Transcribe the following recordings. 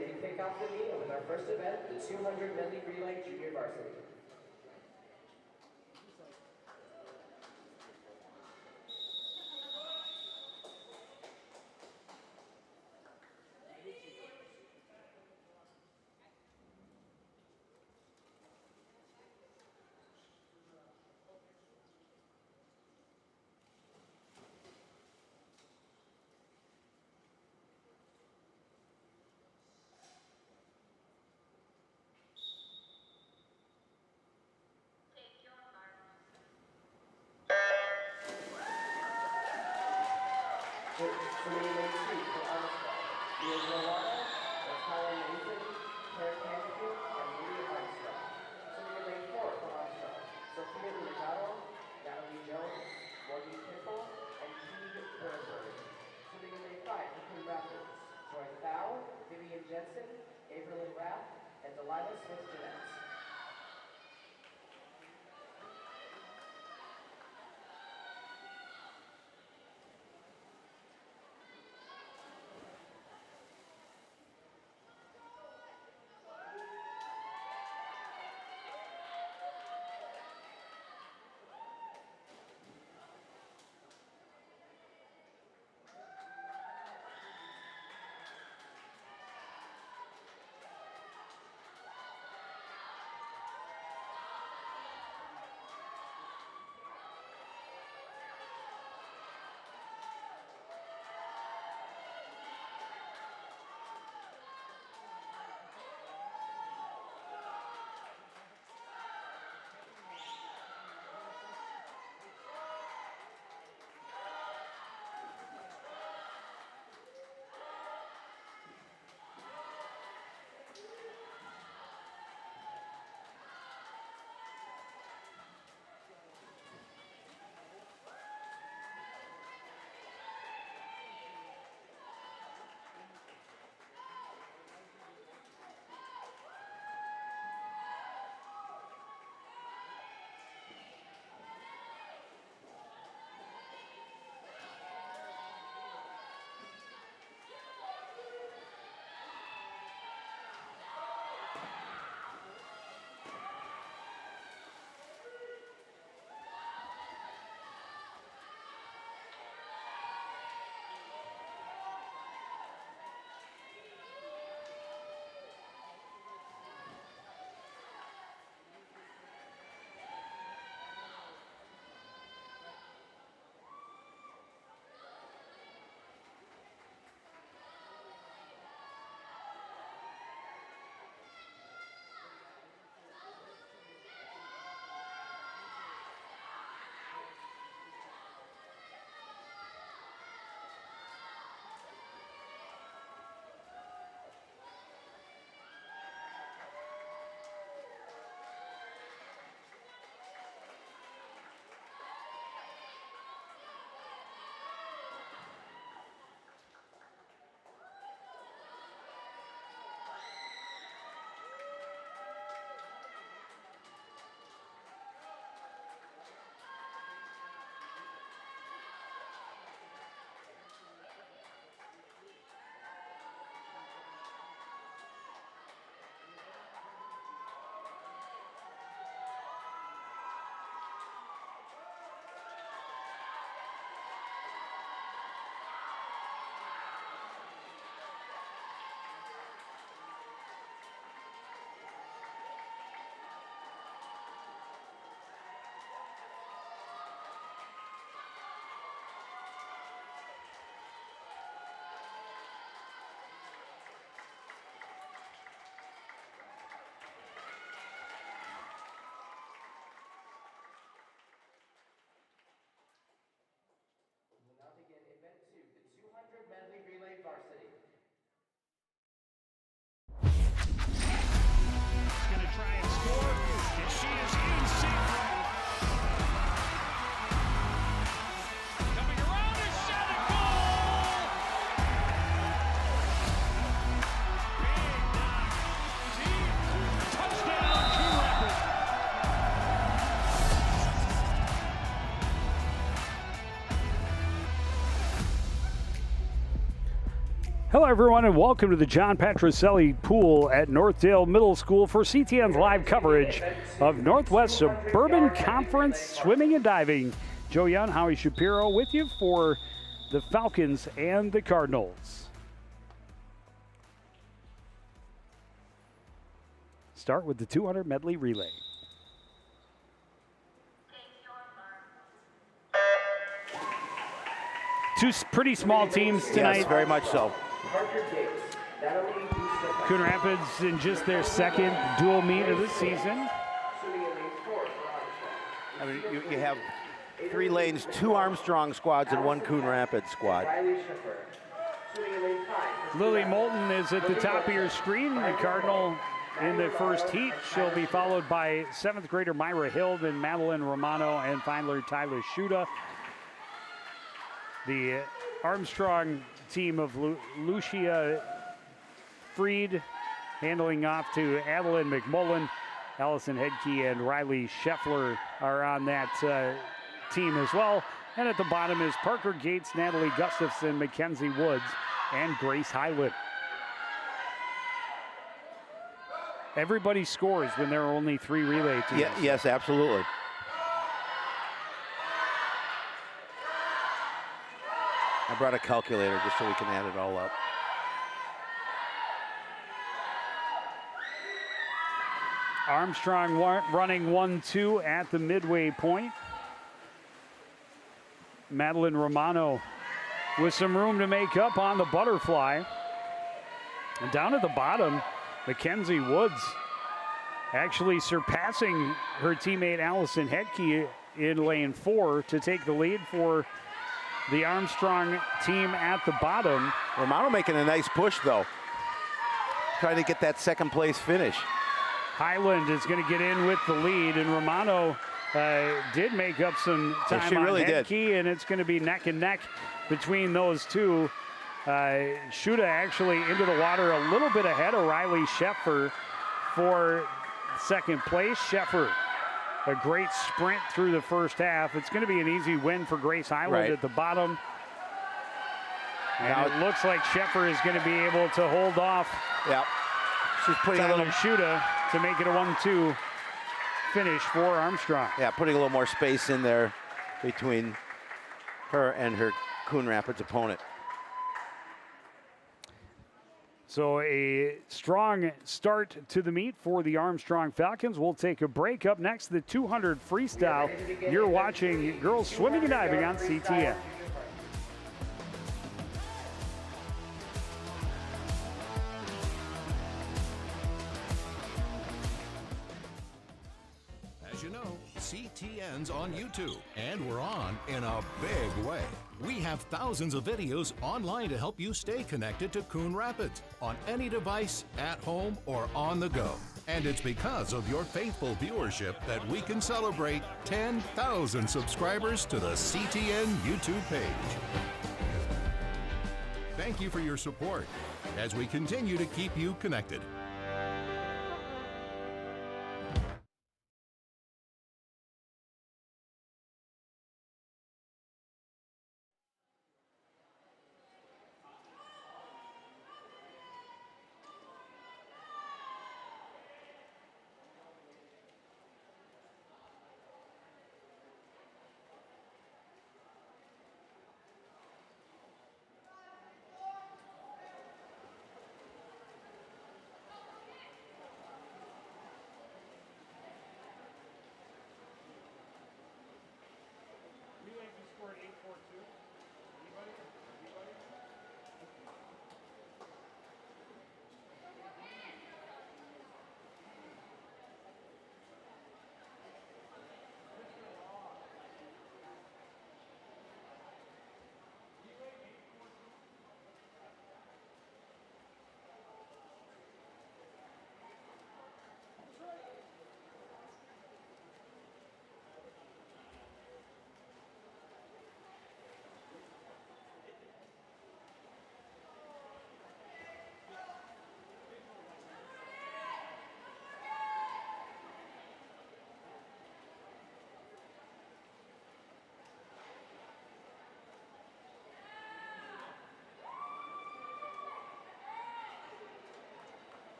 ready to kick off the meet with our first event, the 200 medley relay junior varsity. For me, lane 2 for Armstrong, Leah Zawada, Natalia Nathan, Claire Canfield, and Leah Armstrong. For me, lane 4 for Armstrong, Sophia Lugato, Natalie Jones, Morgan Kiffle, and Keegan Burberg. For me, lane 5 for Coon Rapids, Joy Thau, Vivian Jensen, Averlyn Rath, and Delilah Smith-Jeanette. Hello, everyone, and welcome to the John Petroselli Pool at Northdale Middle School for CTN's live coverage of Northwest Suburban Conference Swimming and Diving. Joe Young, Howie Shapiro with you for the Falcons and the Cardinals. Start with the 200 medley relay. Two pretty small teams tonight. Yes, very much so. Coon Rapids in just their second dual meet of the season. I mean, you have 3 lanes, 2 Armstrong squads, and 1 Coon Rapids squad. Lily Moulton is at the top of your screen. The Cardinal in the first heat. She'll be followed by 7th grader Myra Hill, then Madeline Romano, and finally Tyler Schuda. The Armstrong team of Lucia Freed handling off to Adeline McMullen. Allison Hedke and Riley Scheffler are on that team as well. And at the bottom is Parker Gates, Natalie Gustafson, Mackenzie Woods, and Grace Highland. Everybody scores when there are only 3 relay teams. Yes, absolutely. I brought a calculator just so we can add it all up. Armstrong running 1-2 at the midway point. Madeline Romano with some room to make up on the butterfly. And down at the bottom, Mackenzie Woods actually surpassing her teammate Allison Hedke in lane 4 to take the lead for the Armstrong team at the bottom. Romano making a nice push, though. Trying to get that second place finish. Highland is going to get in with the lead, and Romano did make up some time she really on Hedke, and it's going to be neck and neck between those two. Schuda actually into the water a little bit ahead of Riley Scheffer for second place. Scheffer, a great sprint through the first half. It's going to be an easy win for Grace Highland at the bottom. And now it looks like Scheffer is going to be able to hold off. Yep. She's putting a little Schuda to make it a 1-2 finish for Armstrong. Yeah, putting a little more space in there between her and her Coon Rapids opponent. So a strong start to the meet for the Armstrong Falcons. We'll take a break. Up next, the 200 freestyle. You're watching girls swimming and diving on CTN. As you know, CTN's on YouTube, and we're on in a big way. We have thousands of videos online to help you stay connected to Coon Rapids on any device, at home, or on the go. And it's because of your faithful viewership that we can celebrate 10,000 subscribers to the CTN YouTube page. Thank you for your support as we continue to keep you connected.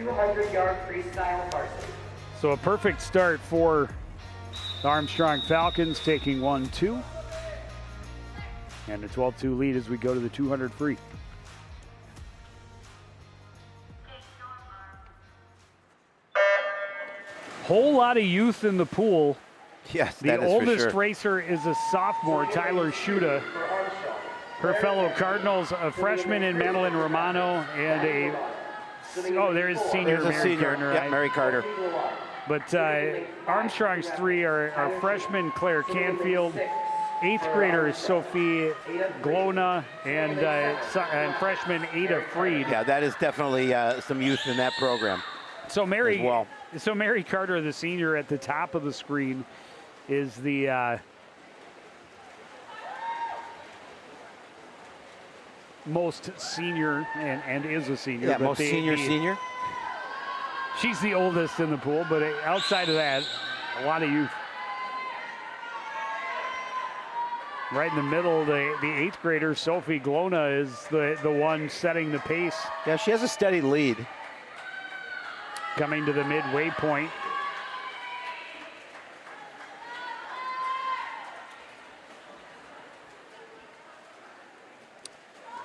200-yard freestyle varsity. So a perfect start for the Armstrong Falcons, taking 1-2. And a 12-2 lead as we go to the 200 free. Whole lot of youth in the pool. Yes, The that is oldest for sure. racer is a sophomore, Tyler Schuda. Her fellow Cardinals, a freshman in Madeline Romano, and there is senior There's a Mary senior, Gardner, yeah, right? Mary Carter. But Armstrong's three are freshman Claire Canfield, 8th grader Sophie Glona, and freshman Ada Freed. Yeah, that is definitely some youth in that program. So Mary, as well. So Mary Carter, the senior at the top of the screen, is the most senior and is a senior. Yeah, but most senior. She's the oldest in the pool, but outside of that, a lot of youth. Right in the middle, the 8th grader, Sophie Glona, is the one setting the pace. Yeah, she has a steady lead. Coming to the midway point.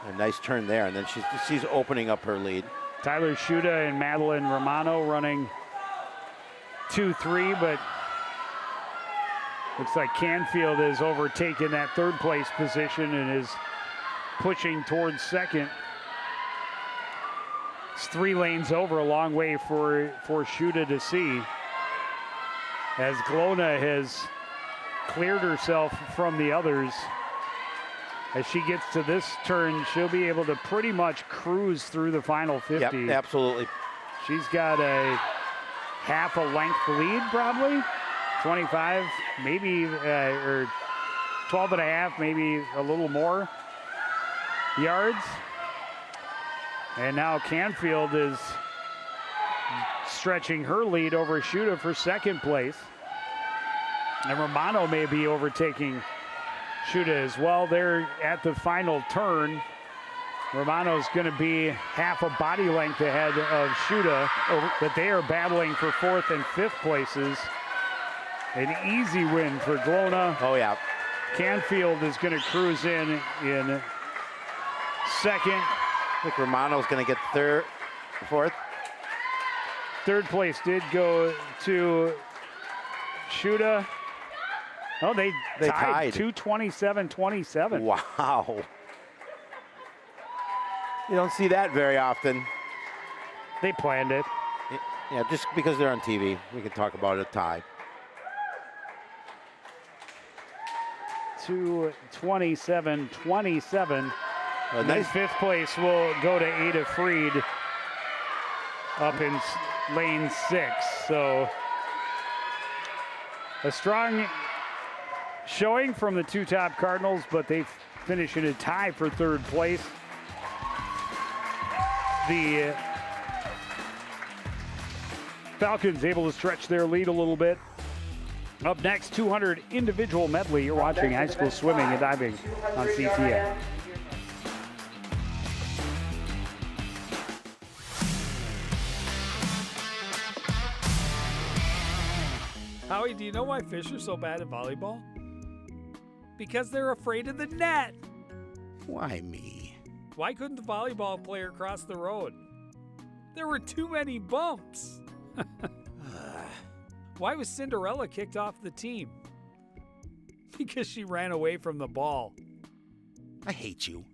A nice turn there, and then she's opening up her lead. Tyler Schuda and Madeline Romano running 2-3, but looks like Canfield has overtaken that 3rd place position and is pushing towards 2nd. It's 3 lanes over, a long way for Schuda to see. As Glona has cleared herself from the others. As she gets to this turn, she'll be able to pretty much cruise through the final 50. Yep, absolutely. She's got a half a length lead, probably 25, maybe, or 12 and a half, maybe a little more yards. And now Canfield is stretching her lead over Schuda for 2nd place. And Romano may be overtaking Schuda as well. They're at the final turn. Romano's going to be half a body length ahead of Schuda, but they are battling for 4th and 5th places. An easy win for Glona. Oh, yeah. Canfield is going to cruise in 2nd. I think Romano's going to get 4th. 3rd place did go to Schuda. Oh, they tied. 2:27-27. Wow. You don't see that very often. They planned it. Yeah, just because they're on TV, we can talk about a tie. 2:27-27. And then Nice. 5th place will go to Ada Freed up in lane 6. So a strong showing from the 2 top Cardinals, but they finish in a tie for 3rd place. The Falcons able to stretch their lead a little bit. Up next, 200 individual medley. You're watching high school swimming and diving on CTN. Howie, do you know why fish are so bad at volleyball? Because they're afraid of the net. Why me? Why couldn't the volleyball player cross the road? There were too many bumps. Why was Cinderella kicked off the team? Because she ran away from the ball. I hate you.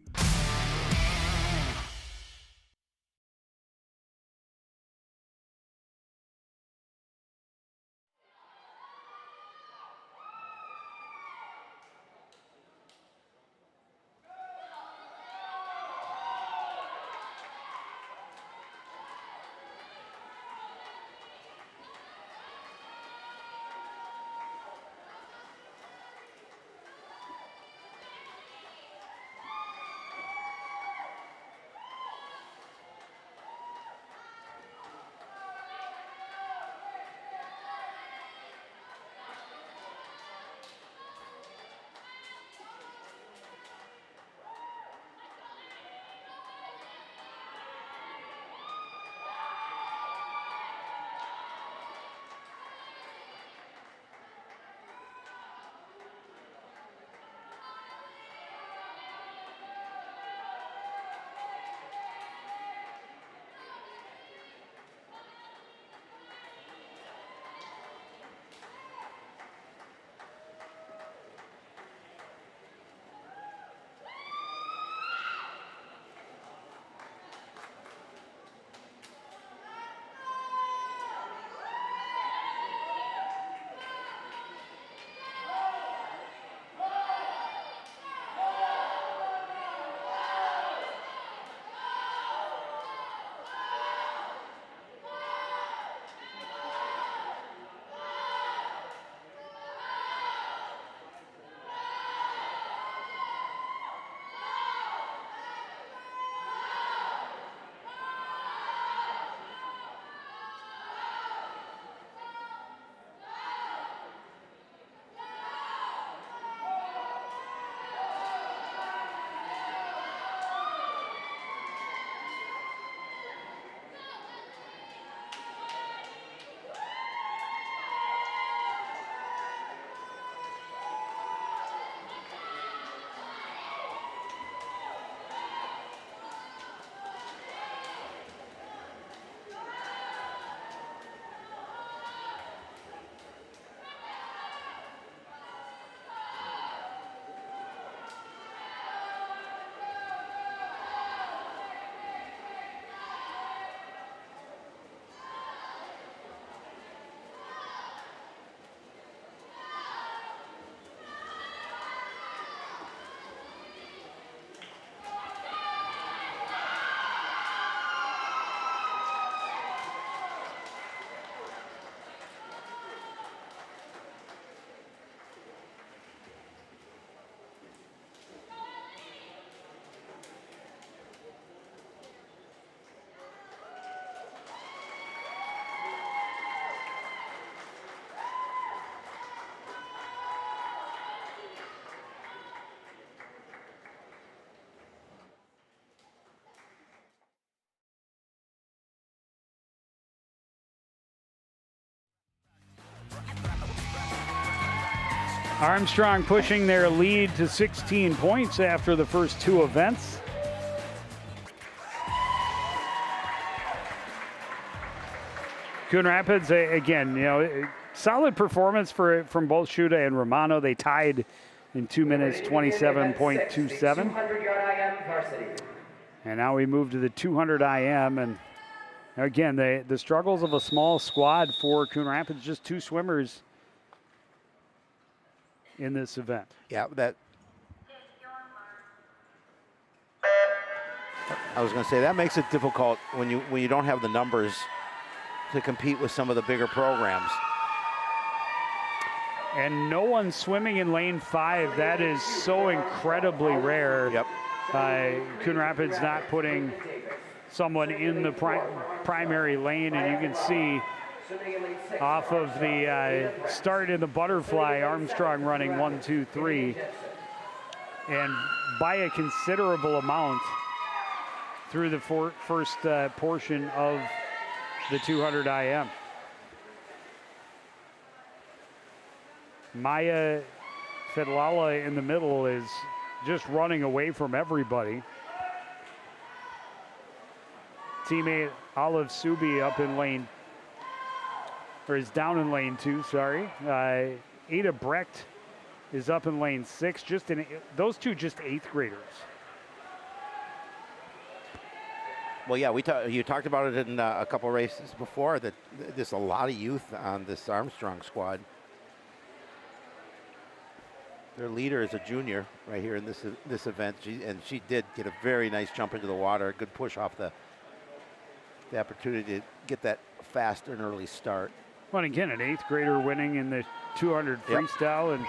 Armstrong pushing their lead to 16 points after the first two events. Coon Rapids, again, you know, solid performance from both Shuda and Romano. They tied in 2 minutes 27.27. And now we move to the 200 IM. And again, the struggles of a small squad for Coon Rapids, just two swimmers in this event. Yeah, I was going to say that makes it difficult when you don't have the numbers to compete with some of the bigger programs. And no one swimming in lane 5. That is so incredibly rare. Yep. Coon Rapids not putting someone in the primary lane, and you can see off of the start in the butterfly, Armstrong running 1, 2, 3, and by a considerable amount through the first portion of the 200 IM. Maya Fedlala in the middle is just running away from everybody. Teammate Olive Subi up in lane, or is down in lane 2, sorry. Ada Brecht is up in lane 6. Those two just 8th graders. Well, yeah, you talked about it in a couple races before, that there's a lot of youth on this Armstrong squad. Their leader is a junior right here in this event, she did get a very nice jump into the water, a good push off the opportunity to get that fast and early start. Well, again, an 8th grader winning in the 200 freestyle, and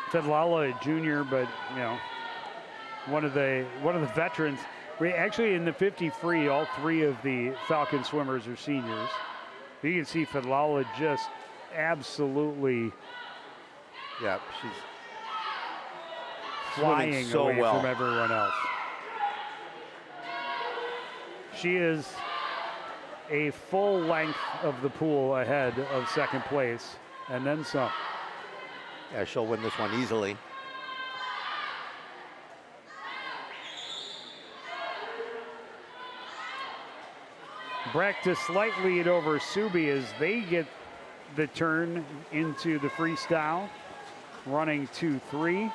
Fedlala, a junior, but you know, one of the veterans. Actually, in the 50 free, all 3 of the Falcon swimmers are seniors. You can see Fedlala just absolutely, yeah, she's flying so away well from everyone else. She is a full length of the pool ahead of second place, and then some. Yeah, she'll win this one easily. Brecht a slight lead over Subi as they get the turn into the freestyle, running 2-3.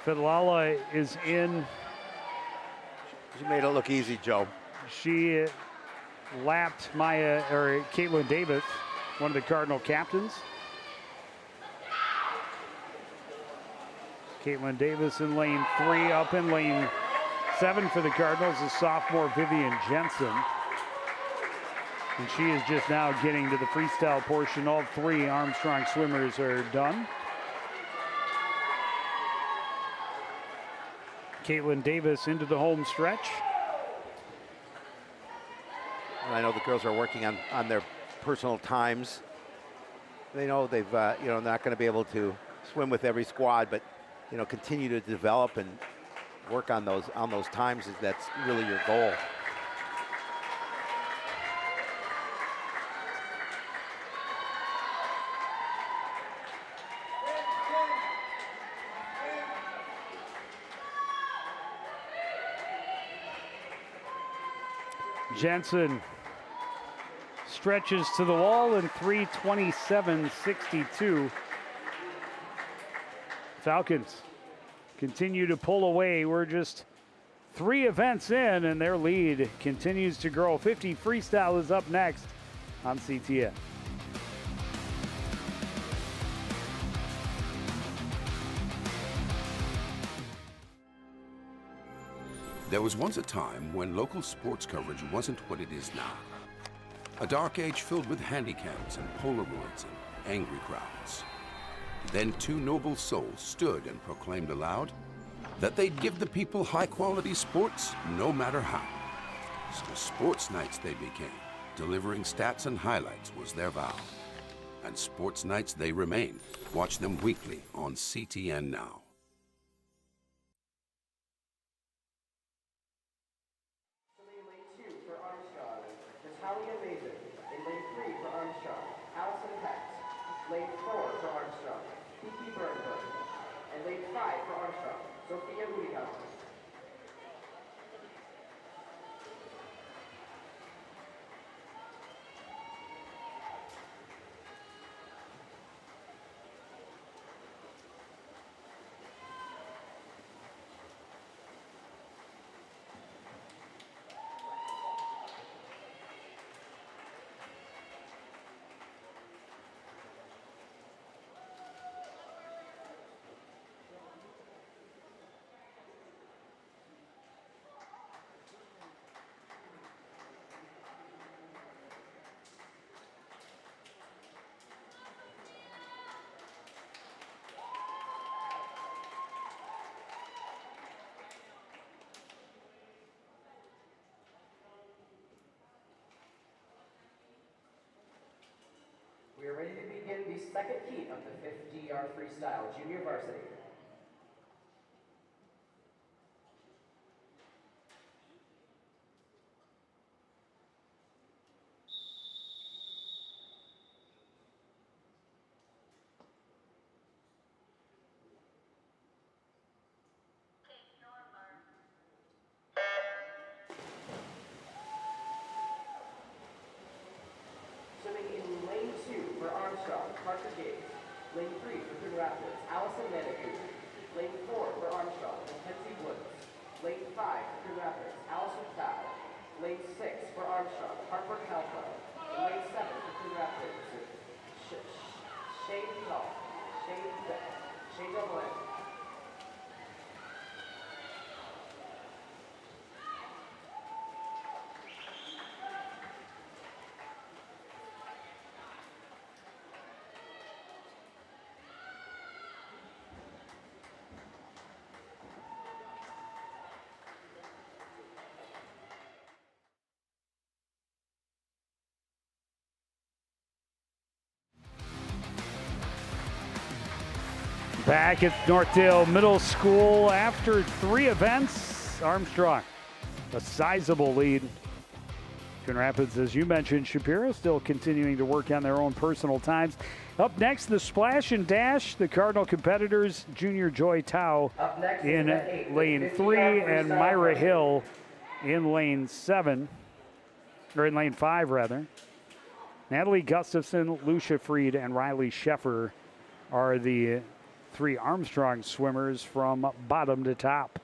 Fedlala is in. She made it look easy, Joe. She lapped Caitlin Davis, one of the Cardinal captains. Caitlin Davis in lane 3, up in lane 7 for the Cardinals is sophomore Vivian Jensen. And she is just now getting to the freestyle portion. All 3 Armstrong swimmers are done. Caitlin Davis into the home stretch. And I know the girls are working on their personal times. They know they've not going to be able to swim with every squad, but continue to develop and work on those times. That's really your goal. Jensen stretches to the wall in 3:27.62. Falcons continue to pull away. We're just 3 events in, and their lead continues to grow. 50 freestyle is up next on CTN. There was once a time when local sports coverage wasn't what it is now. A dark age filled with handycams and Polaroids and angry crowds. Then 2 noble souls stood and proclaimed aloud that they'd give the people high-quality sports no matter how. So sports nights they became. Delivering stats and highlights was their vow. And sports nights they remain. Watch them weekly on CTN Now. Lane 4 for Armstrong, Kiki Burnberg. And lane 5 for Armstrong, Sophia Rudiger. We are ready to begin the second heat of the 50-yard freestyle junior varsity. Swimming in lane 2 for Armstrong, Parker Gates. Lane 3 for Coon Rapids, Allison Manitou. Lane 4 for Armstrong, Mackenzie Woods. Lane 5 for Coon Rapids, Allison Fowl. Lane 6 for Armstrong, Harper Calpo. And lane 7 for Coon Rapids, Shane Dahl. Shane Dublin. Back at Northdale Middle School after 3 events, Armstrong, a sizable lead. Coon Rapids, as you mentioned, Shapiro still continuing to work on their own personal times. Up next, the splash and dash, the Cardinal competitors, Junior Joy Tao in lane 3 and Myra Hill in lane 7, or in lane 5 rather. Natalie Gustafson, Lucia Freed, and Riley Sheffer are the 3 Armstrong swimmers from bottom to top.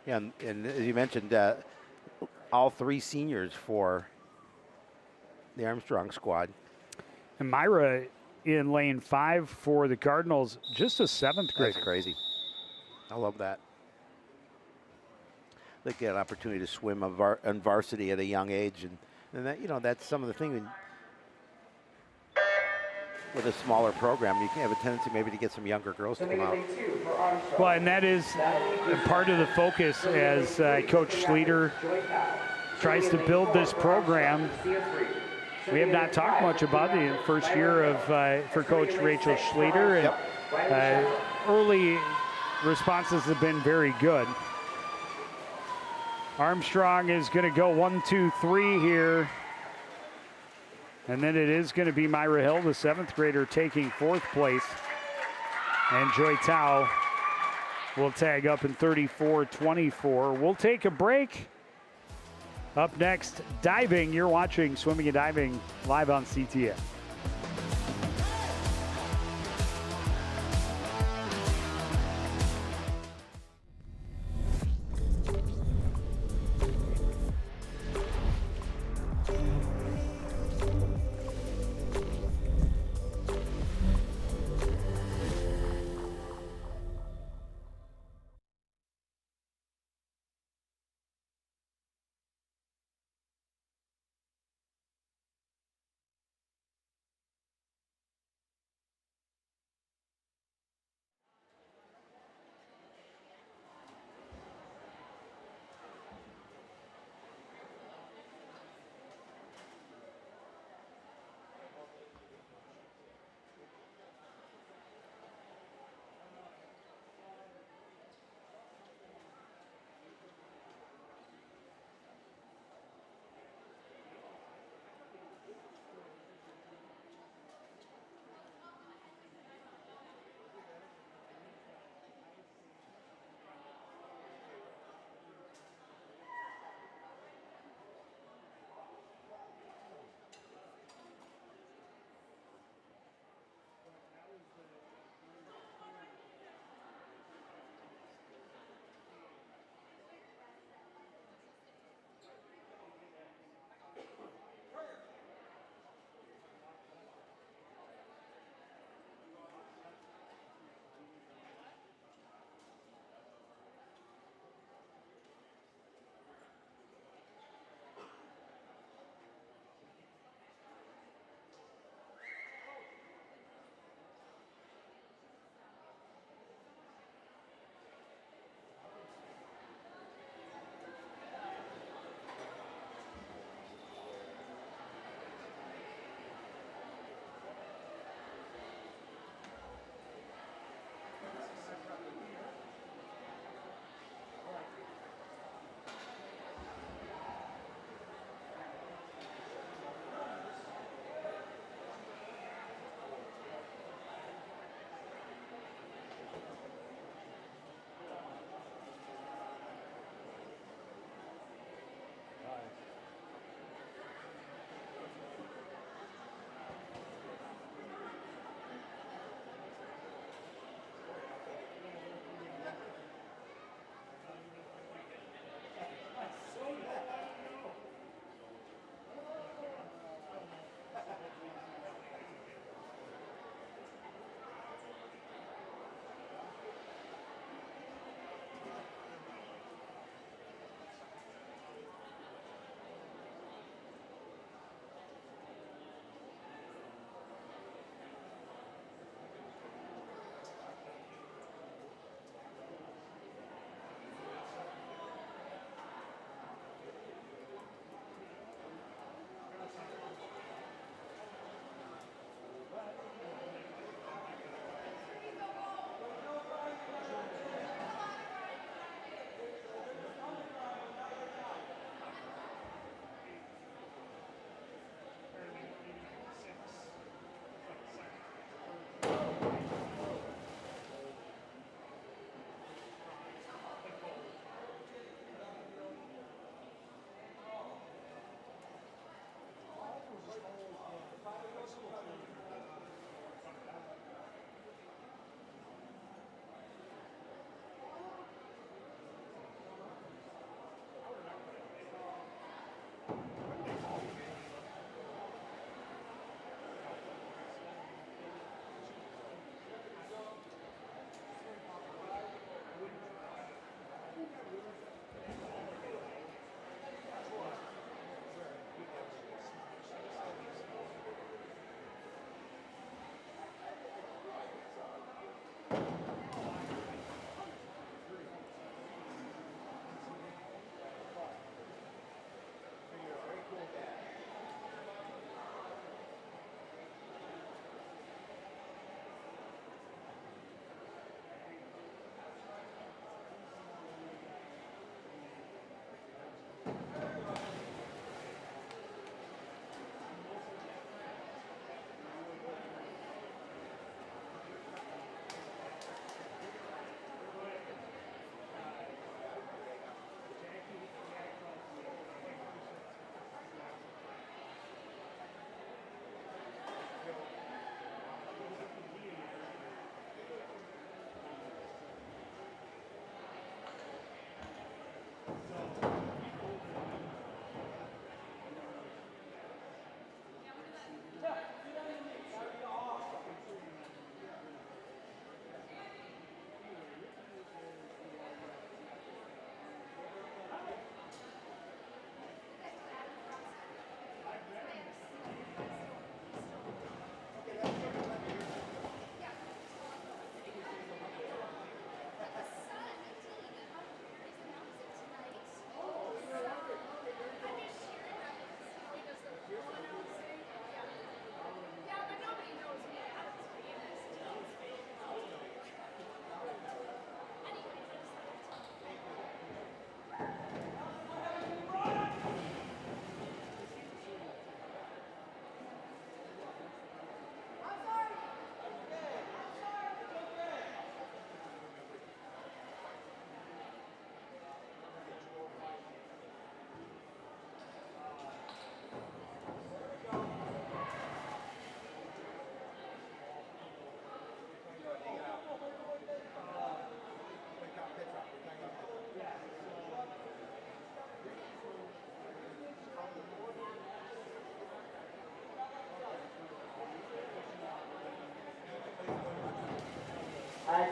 Yeah, and as you mentioned, all 3 seniors for the Armstrong squad. And Myra in lane 5 for the Cardinals, just a 7th grader. That's crazy. I love that. They get an opportunity to swim on varsity at a young age, and that, you know, that's some of the things. With a smaller program, you can have a tendency maybe to get some younger girls to come out. Well, and that is part of the focus as Coach Schleter tries to build this program. We have not talked much about the first year of for Coach Rachel Schleter, and early responses have been very good. Armstrong is going to go 1, 2, 3 here. And then it is going to be Myra Hill, the 7th grader, taking 4th place. And Joy Tao will tag up in 34-24. We'll take a break. Up next, diving. You're watching Swimming and Diving live on CTN.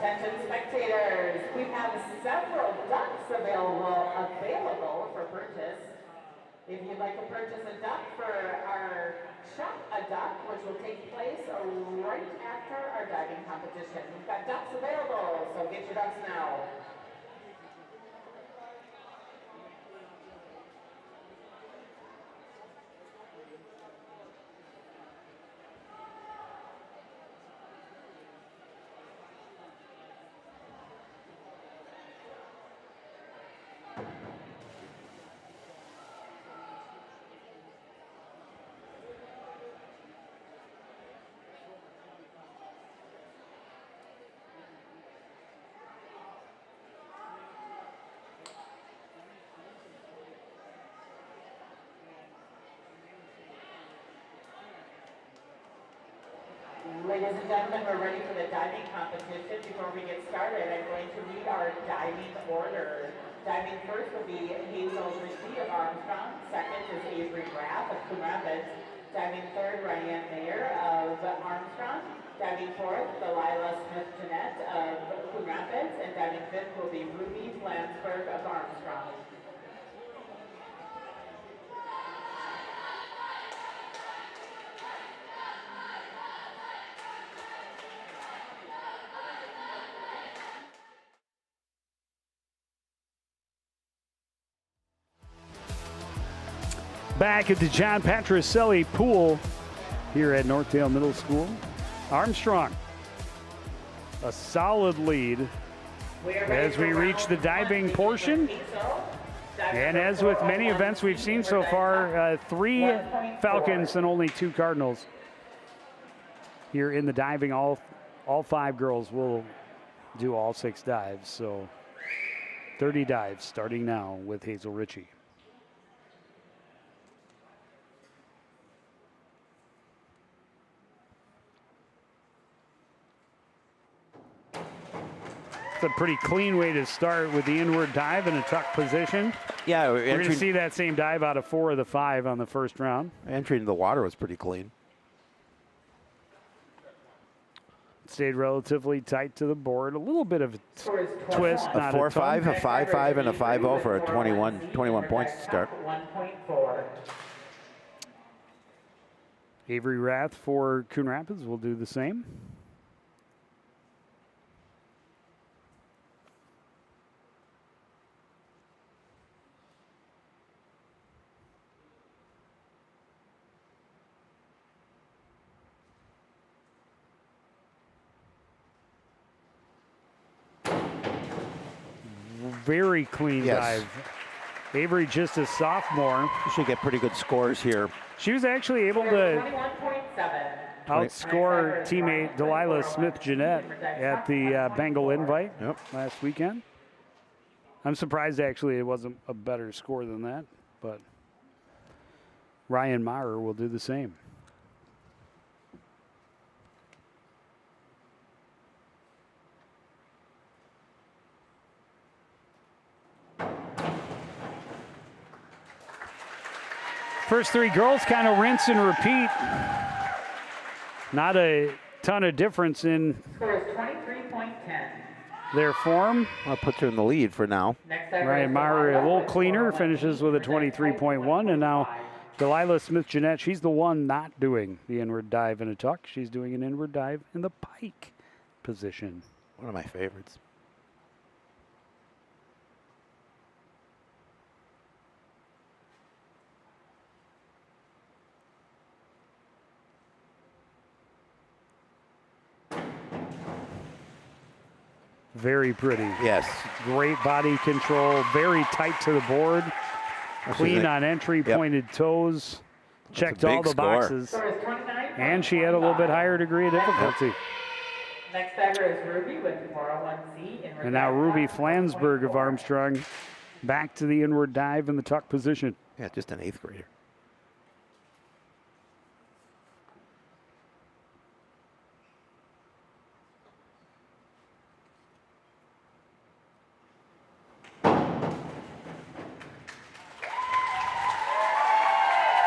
Attention spectators, we have several ducks available for purchase. If you'd like to purchase a duck for our Shop a Duck, which will take place right after our diving competition. We've got ducks available, so get your ducks now. Ladies and gentlemen, we're ready for the diving competition. Before we get started, I'm going to read our diving order. Diving first will be Hazel Ritchie of Armstrong. Second is Avery Graff of Coon Rapids. Diving third, Ryan Mayer of Armstrong. Diving fourth, Delilah Smith-Jeanette of Coon Rapids. And diving fifth will be Ruby Flansburgh of Armstrong. Back at the John Patricelli pool here at Northdale Middle School. Armstrong, a solid lead as we reach the diving portion. And as with many events we've seen so far, 3 Falcons and only 2 Cardinals. Here in the diving, all 5 girls will do all 6 dives. So 30 dives starting now with Hazel Ritchie. A pretty clean way to start with the inward dive in a tuck position. Yeah, we're going to see that same dive out of 4 of the 5 on the first round. Entry into the water was pretty clean. Stayed relatively tight to the board. A little bit of a twist. A 4-5, a 5-5, and a 5-0 for a 21 points to start. 1.4. Avery Rath for Coon Rapids will do the same. Very clean dive. Avery just a sophomore. She should get pretty good scores here. She was actually able to outscore teammate Delilah Smith-Jeanette at the Bengal Invite last weekend. I'm surprised actually it wasn't a better score than that, but Ryan Meyer will do the same. First 3 girls kind of rinse and repeat. Not a ton of difference in their form. That puts her in the lead for now. Ryan Meyer a little cleaner, finishes with a 23.1. And now Delilah Smith-Jeanette, she's the one not doing the inward dive in a tuck. She's doing an inward dive in the pike position. One of my favorites. Very pretty. Yes. Great body control, very tight to the board. Clean on entry, pointed toes. Checked all the boxes. And she had a little bit higher degree of difficulty. Next diver is Ruby with 401C. And now Ruby Flansburgh of Armstrong back to the inward dive in the tuck position. Yeah, just an 8th grader.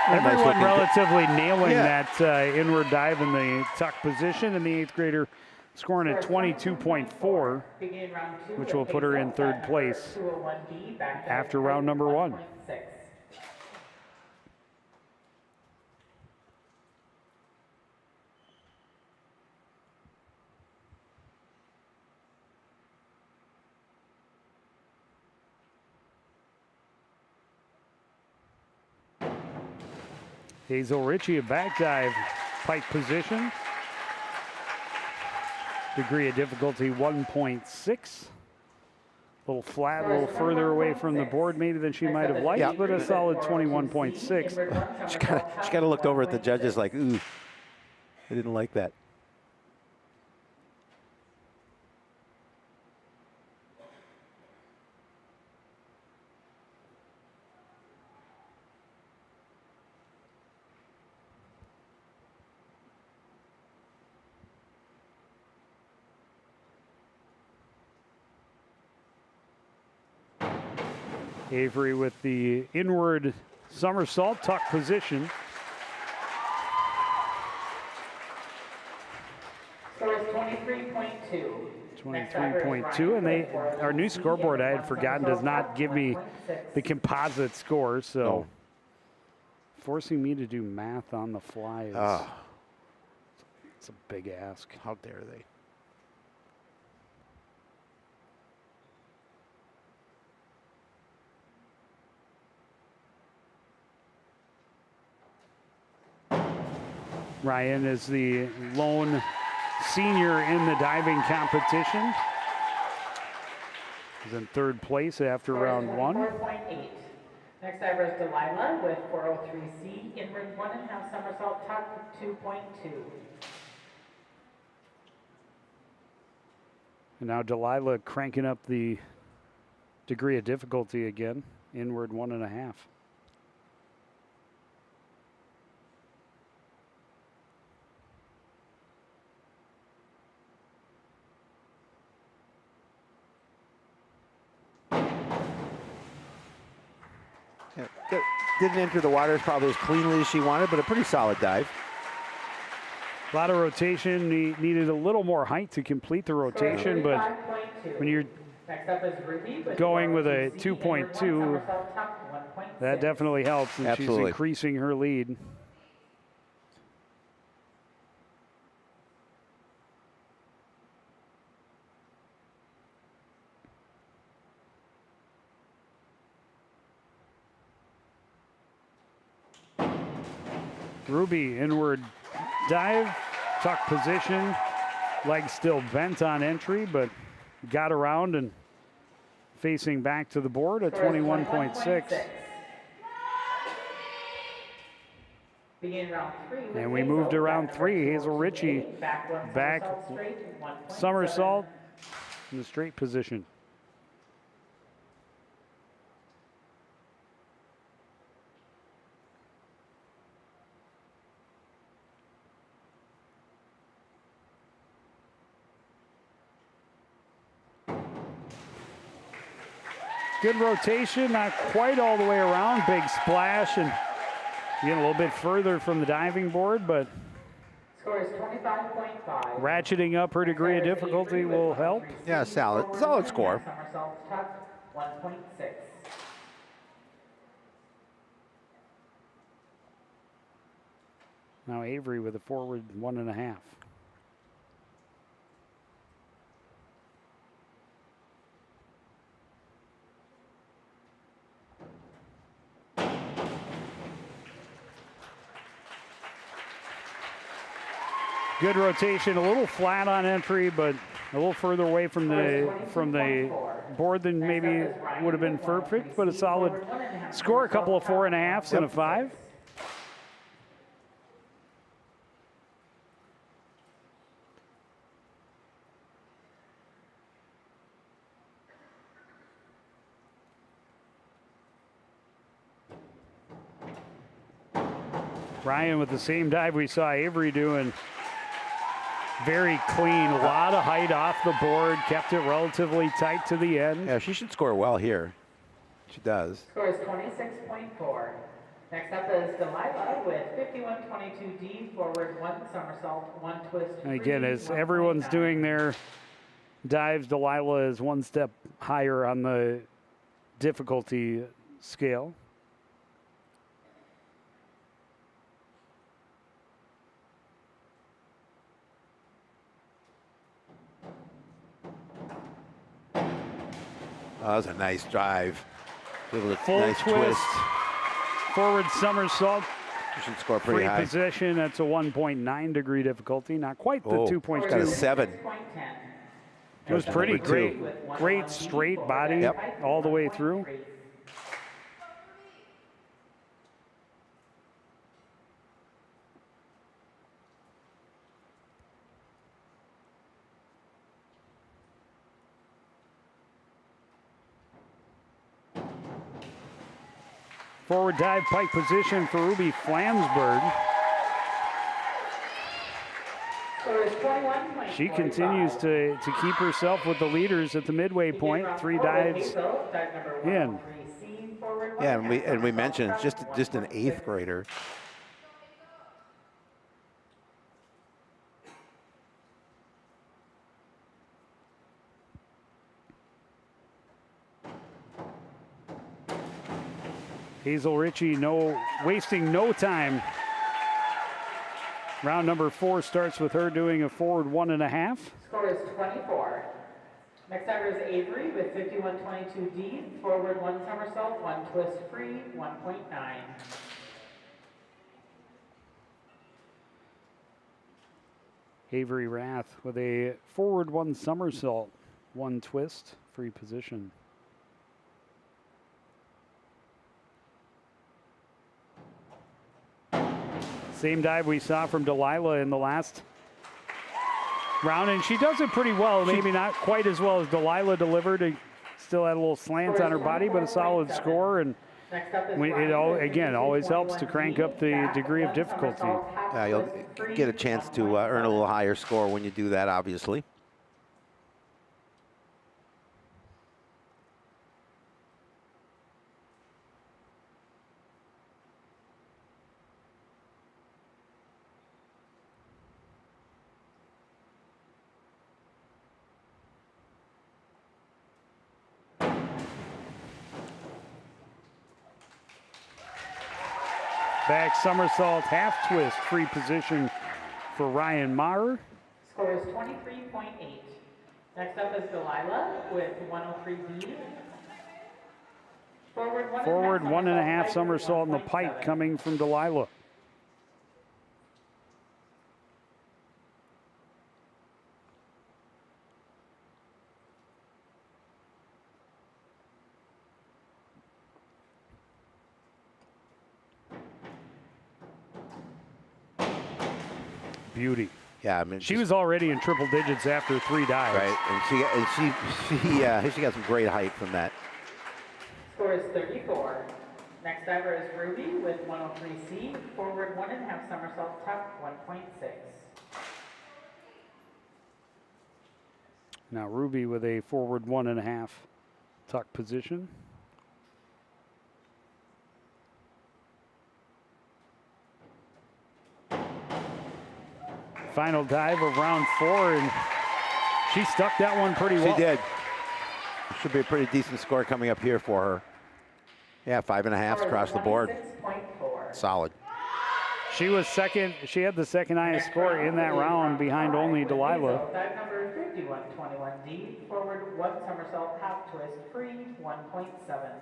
Everyone relatively nailing that inward dive in the tuck position, and the 8th grader scoring at 22.4, Beginning round 2 which with will put her in face-off third stat place number 201D, back dive after round number 1. 1.6. Hazel Ritchie, a back dive, pike position. Degree of difficulty 1.6. A little flat, a little further away from the board maybe than she might have liked, Yeah. but a solid 21.6. She kind of looked over at the judges like, ooh, I didn't like that. Avery with the inward somersault tuck position. Score is 23.2. 23.2, and our new scoreboard, I had forgotten, does not give me the composite score, so No. forcing me to do math on the fly is it's a big ask. How dare they? Ryan is the lone senior in the diving competition. He's in third place after round 1. 4.8. Next diver is Delilah with 403C, inward 1.5 somersault tuck 2.2. And now Delilah cranking up the degree of difficulty again, inward 1.5. Yeah, didn't enter the water probably as cleanly as she wanted, but a pretty solid dive. A lot of rotation, needed a little more height to complete the rotation, but when you're going with a 2.2, that definitely helps, and Absolutely. she's increasing her lead. Ruby, inward dive, tuck position, legs still bent on entry, but got around and facing back to the board at 21.6. And we moved to round 3. Hazel Ritchie back somersault in the straight position. Good rotation, not quite all the way around. Big splash and getting a little bit further from the diving board, but Score is 25.5. ratcheting up her degree of difficulty will help. Yeah, solid score. Somersault tuck 1.6. Now Avery with a forward 1.5. Good rotation, a little flat on entry, but a little further away from the board than maybe would have been perfect, but a solid score, a couple of 4.5s and a 5. Ryan with the same dive we saw Avery doing. Very clean, a lot of height off the board, kept it relatively tight to the end. Yeah, she should score well here. She does. Score is 26.4. Next up is Delilah with 5122D, forward 1 somersault, 1 twist. And again, free, as everyone's 1.9. doing their dives, Delilah is one step higher on the difficulty scale. That was a nice drive. Give it a Full nice twist. Forward somersault. You should score pretty Free high. position. That's a 1.9 degree difficulty. Not quite the Oh, 2.2. got a 7. It was pretty Number 2. great straight body Yep. all the way through. Forward dive pike position for Ruby Flansburgh. She continues to keep herself with the leaders at the midway point. 3 dives in. Yeah, and we mentioned it's just an 8th grader. Hazel Ritchie wasting no time. Round number 4 starts with her doing a forward 1.5. Score is 24. Next diver is Avery with 5122D, forward 1 somersault, 1 twist free, 1.9. Avery Rath with a forward 1 somersault, 1 twist, free position. Same dive we saw from Delilah in the last round, and she does it pretty well. Maybe not quite as well as Delilah delivered. Still had a little slant on her body, but a solid score. And it always helps to crank up the degree of difficulty. You'll get a chance to earn a little higher score when you do that, obviously. Back somersault, half twist, free position for Ryan Maher. Score is 23.8. Next up is Delilah with 103B. Forward 1.5 somersault in the pike coming from Delilah. Beauty. Yeah, I mean, she was already in triple digits after 3 dives. Right, and she got some great height from that. Score is 34. Next diver is Ruby with 103C, forward 1.5 somersault, tuck 1.6. Now Ruby with a forward 1.5 tuck position. Final dive of round 4, and she stuck that one pretty well. She did. Should be a pretty decent score coming up here for her. Yeah, 5.5 across the board. Solid. She was second. She had the second highest score in that round, behind only Delilah. Dive number 5121D, forward 1 somersault, half twist, free, 1.7.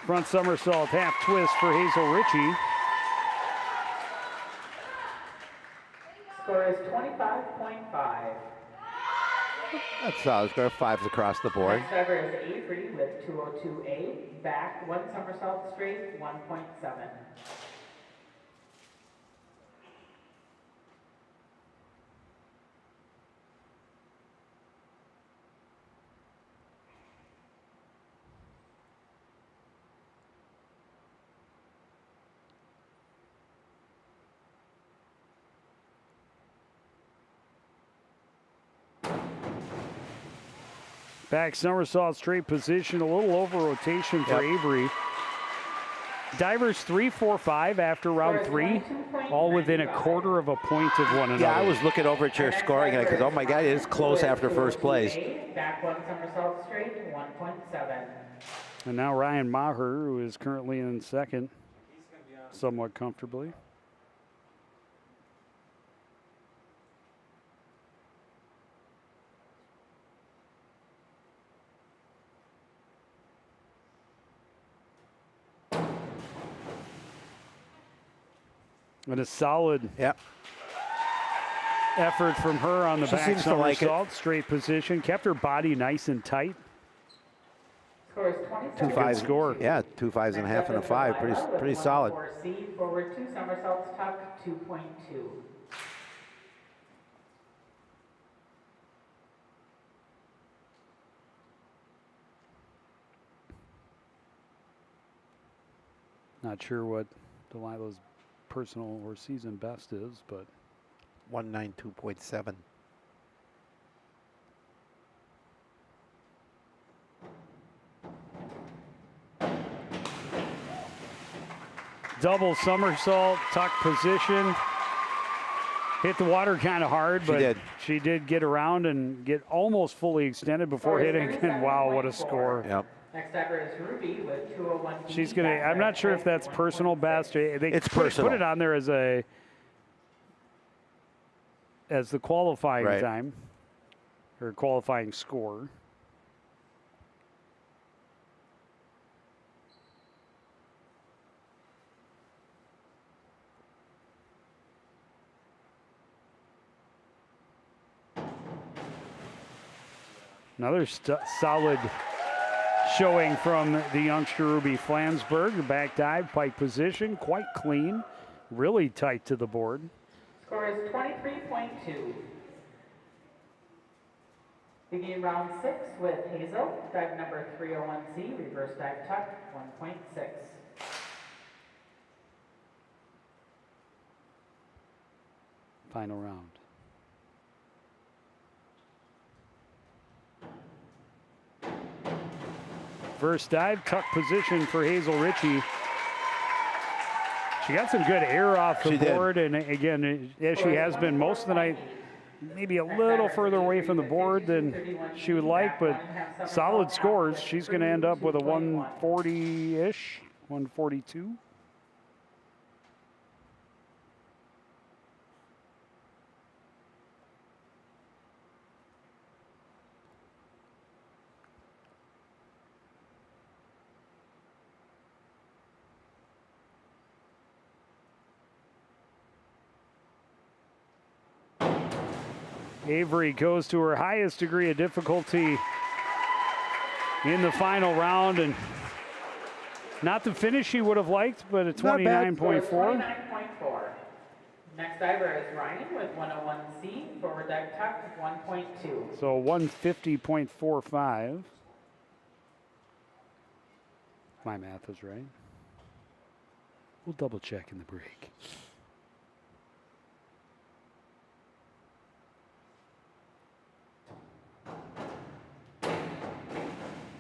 Front somersault, half twist for Hazel Ritchie. Score is 25.5. That's solid score. 5s across the board. Next diver is Avery with 202A, back 1 somersault straight, 1.7. Back somersault straight position, a little over rotation for Avery. Divers 3, 4, 5 after round 3, all within a quarter of a point of one another. Yeah, I was looking over at your scoring and I said, oh my God, it is close after first place. Back one somersault straight, 1.7. And now Ryan Maher, who is currently in second, somewhat comfortably. And a solid effort from her on the back somersault, straight position. Kept her body nice and tight. Score is 2 5 score. Yeah, 2 5s and a half and a 5. Pretty solid. Forward 2 somersaults tuck, 2.2. Not sure what Delilah's personal or season best is, but 192.7. Double somersault, tuck position. Hit the water kind of hard, but she did get around and get almost fully extended before hitting. And wow, what a score. Yep. Next diver is Ruby with 201. She's going to, I'm not sure if that's personal best. It's personal. Put it on there as the qualifying time or qualifying score. Another solid showing from the youngster Ruby Flansburgh. Back dive, pike position, quite clean, really tight to the board. Score is 23.2. Begin round 6 with Hazel, dive number 301C, reverse dive tuck, 1.6. Final round. First dive, tuck position for Hazel Ritchie. She got some good air off the board, and again, as she has been most of the night, maybe a little further away from the board than she would like, but solid scores. She's going to end up with a 140-ish, 142. Avery goes to her highest degree of difficulty in the final round, and not the finish she would have liked, but a 29.4. 29.4. Next diver is Ryan with 101C, forward dive tuck, 1.2. So 150.45. My math is right. We'll double check in the break.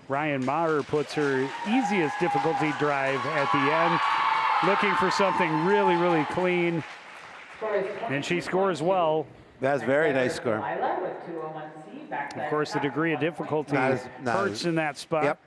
Ryan Maher puts her easiest difficulty drive at the end, looking for something really, really clean, and she scores well. That's a very nice score. Of course, the degree of difficulty hurts in that spot. Yep.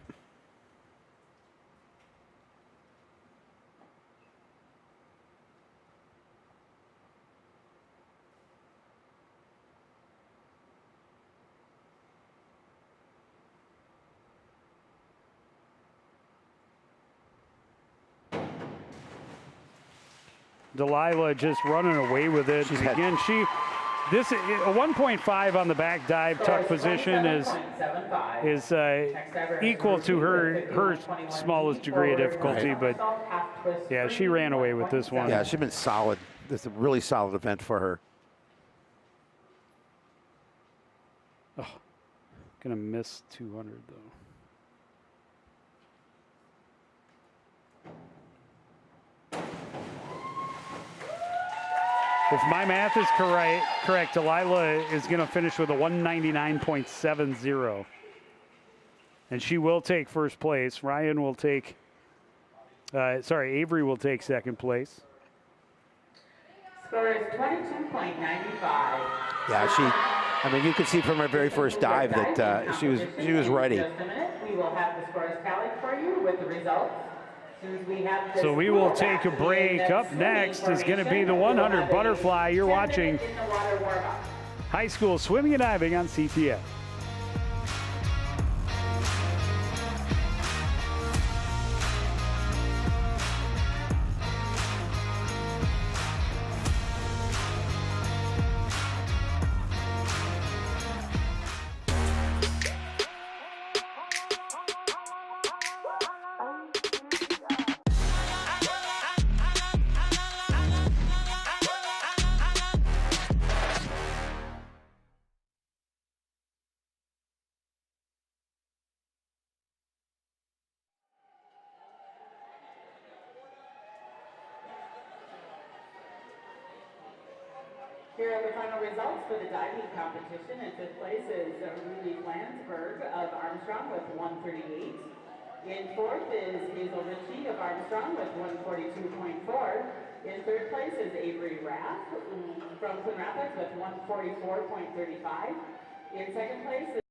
Delilah just running away with it. Again, this a 1.5 on the back dive tuck position is equal to her smallest degree of difficulty, but yeah, she ran away with this one. Yeah, she's been solid. This is a really solid event for her. Oh, gonna miss 200 though. If my math is correct, Delilah is going to finish with a 199.70. and she will take first place. Ryan will take, Avery will take second place. Score is 22.95. Yeah, I mean, you could see from her very first dive that she was ready. In just a minute, we will have the scores tallied for you with the results. So we will take a break. Up next is going to be the 100 butterfly. You're watching high school swimming and diving on CTN. Here are the final results for the diving competition. In fifth place is Ruby Flansburgh of Armstrong with 138. In fourth is Hazel Ritchie of Armstrong with 142.4. In third place is Avery Raff from Coon Rapids with 144.35. In second place is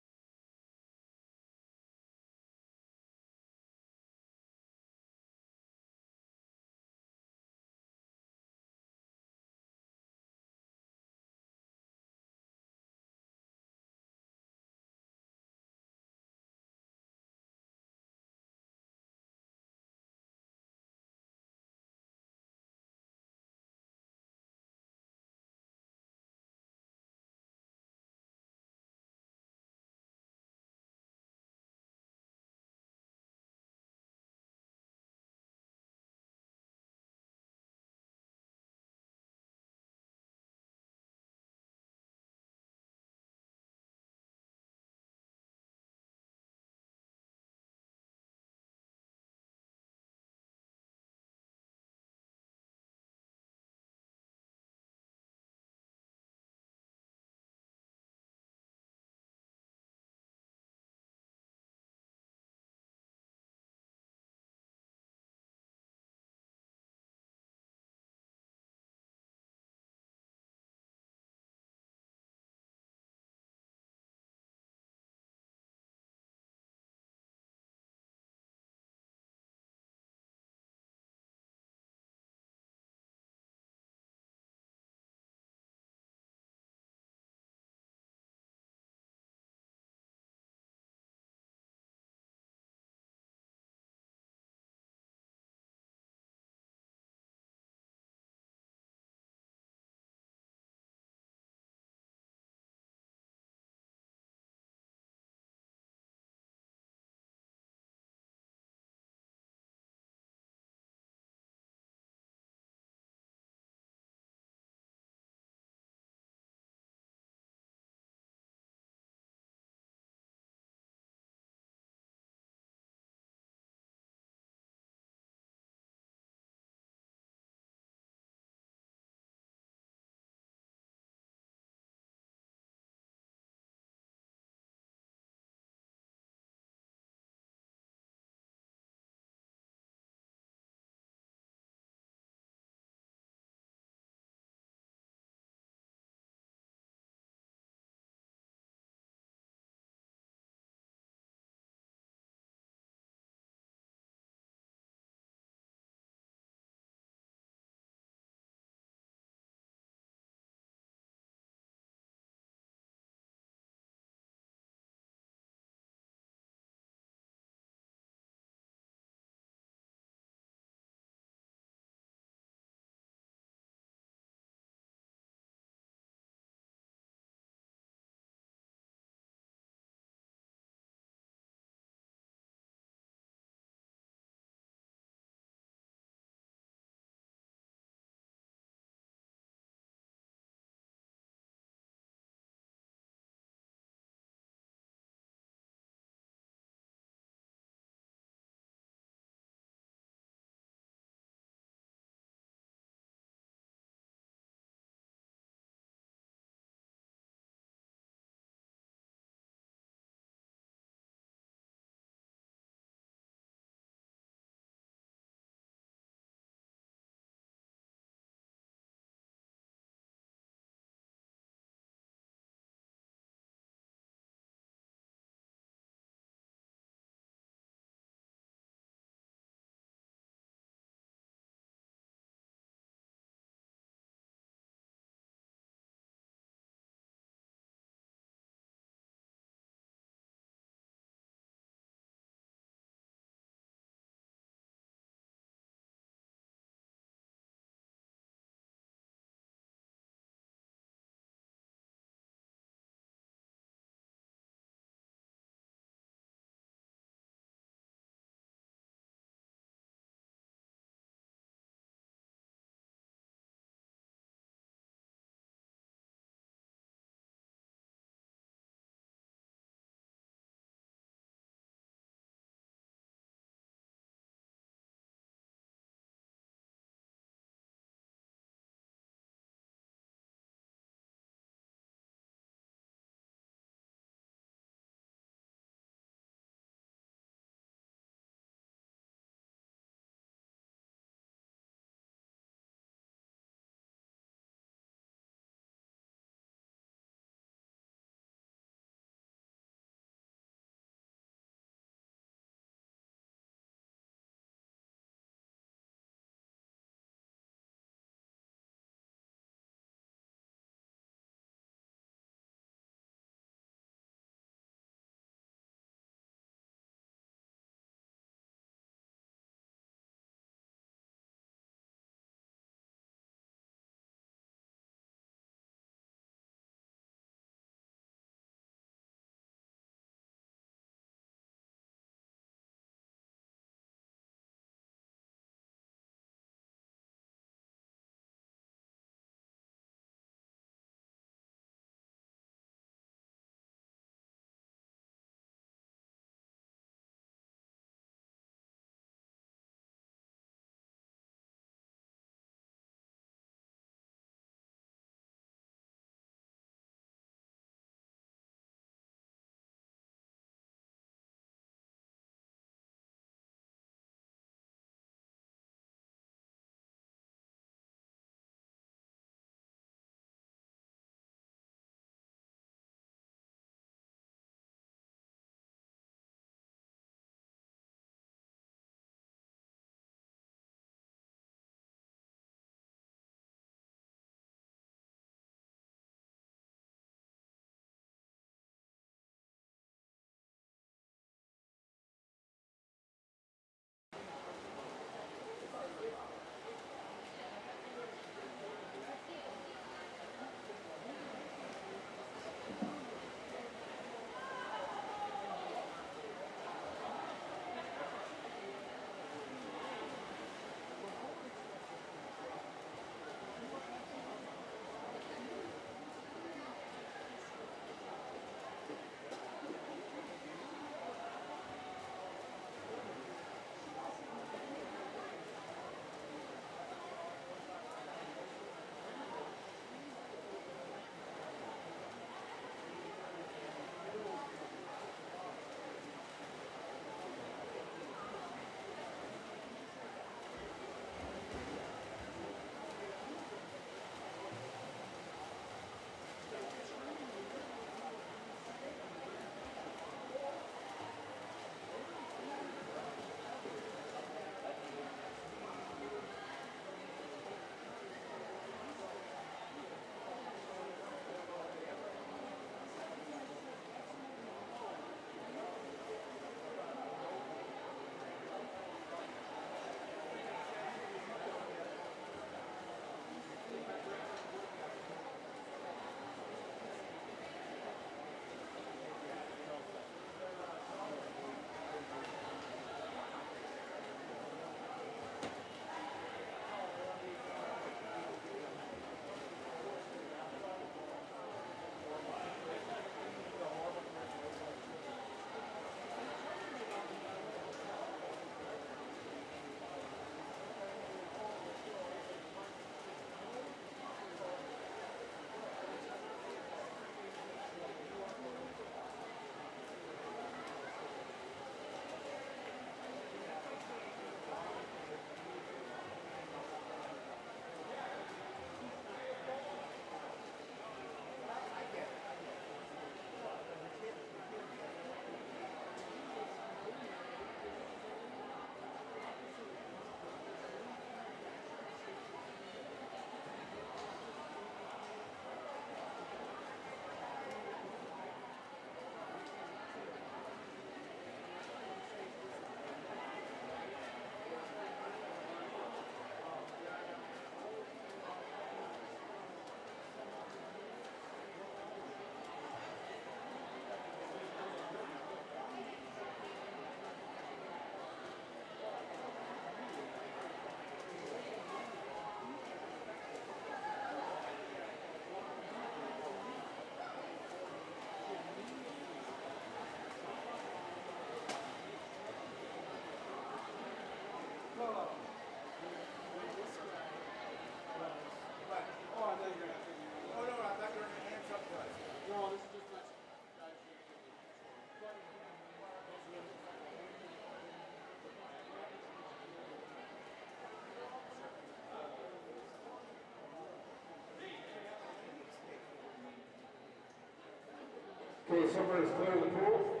swimmers clear the pool.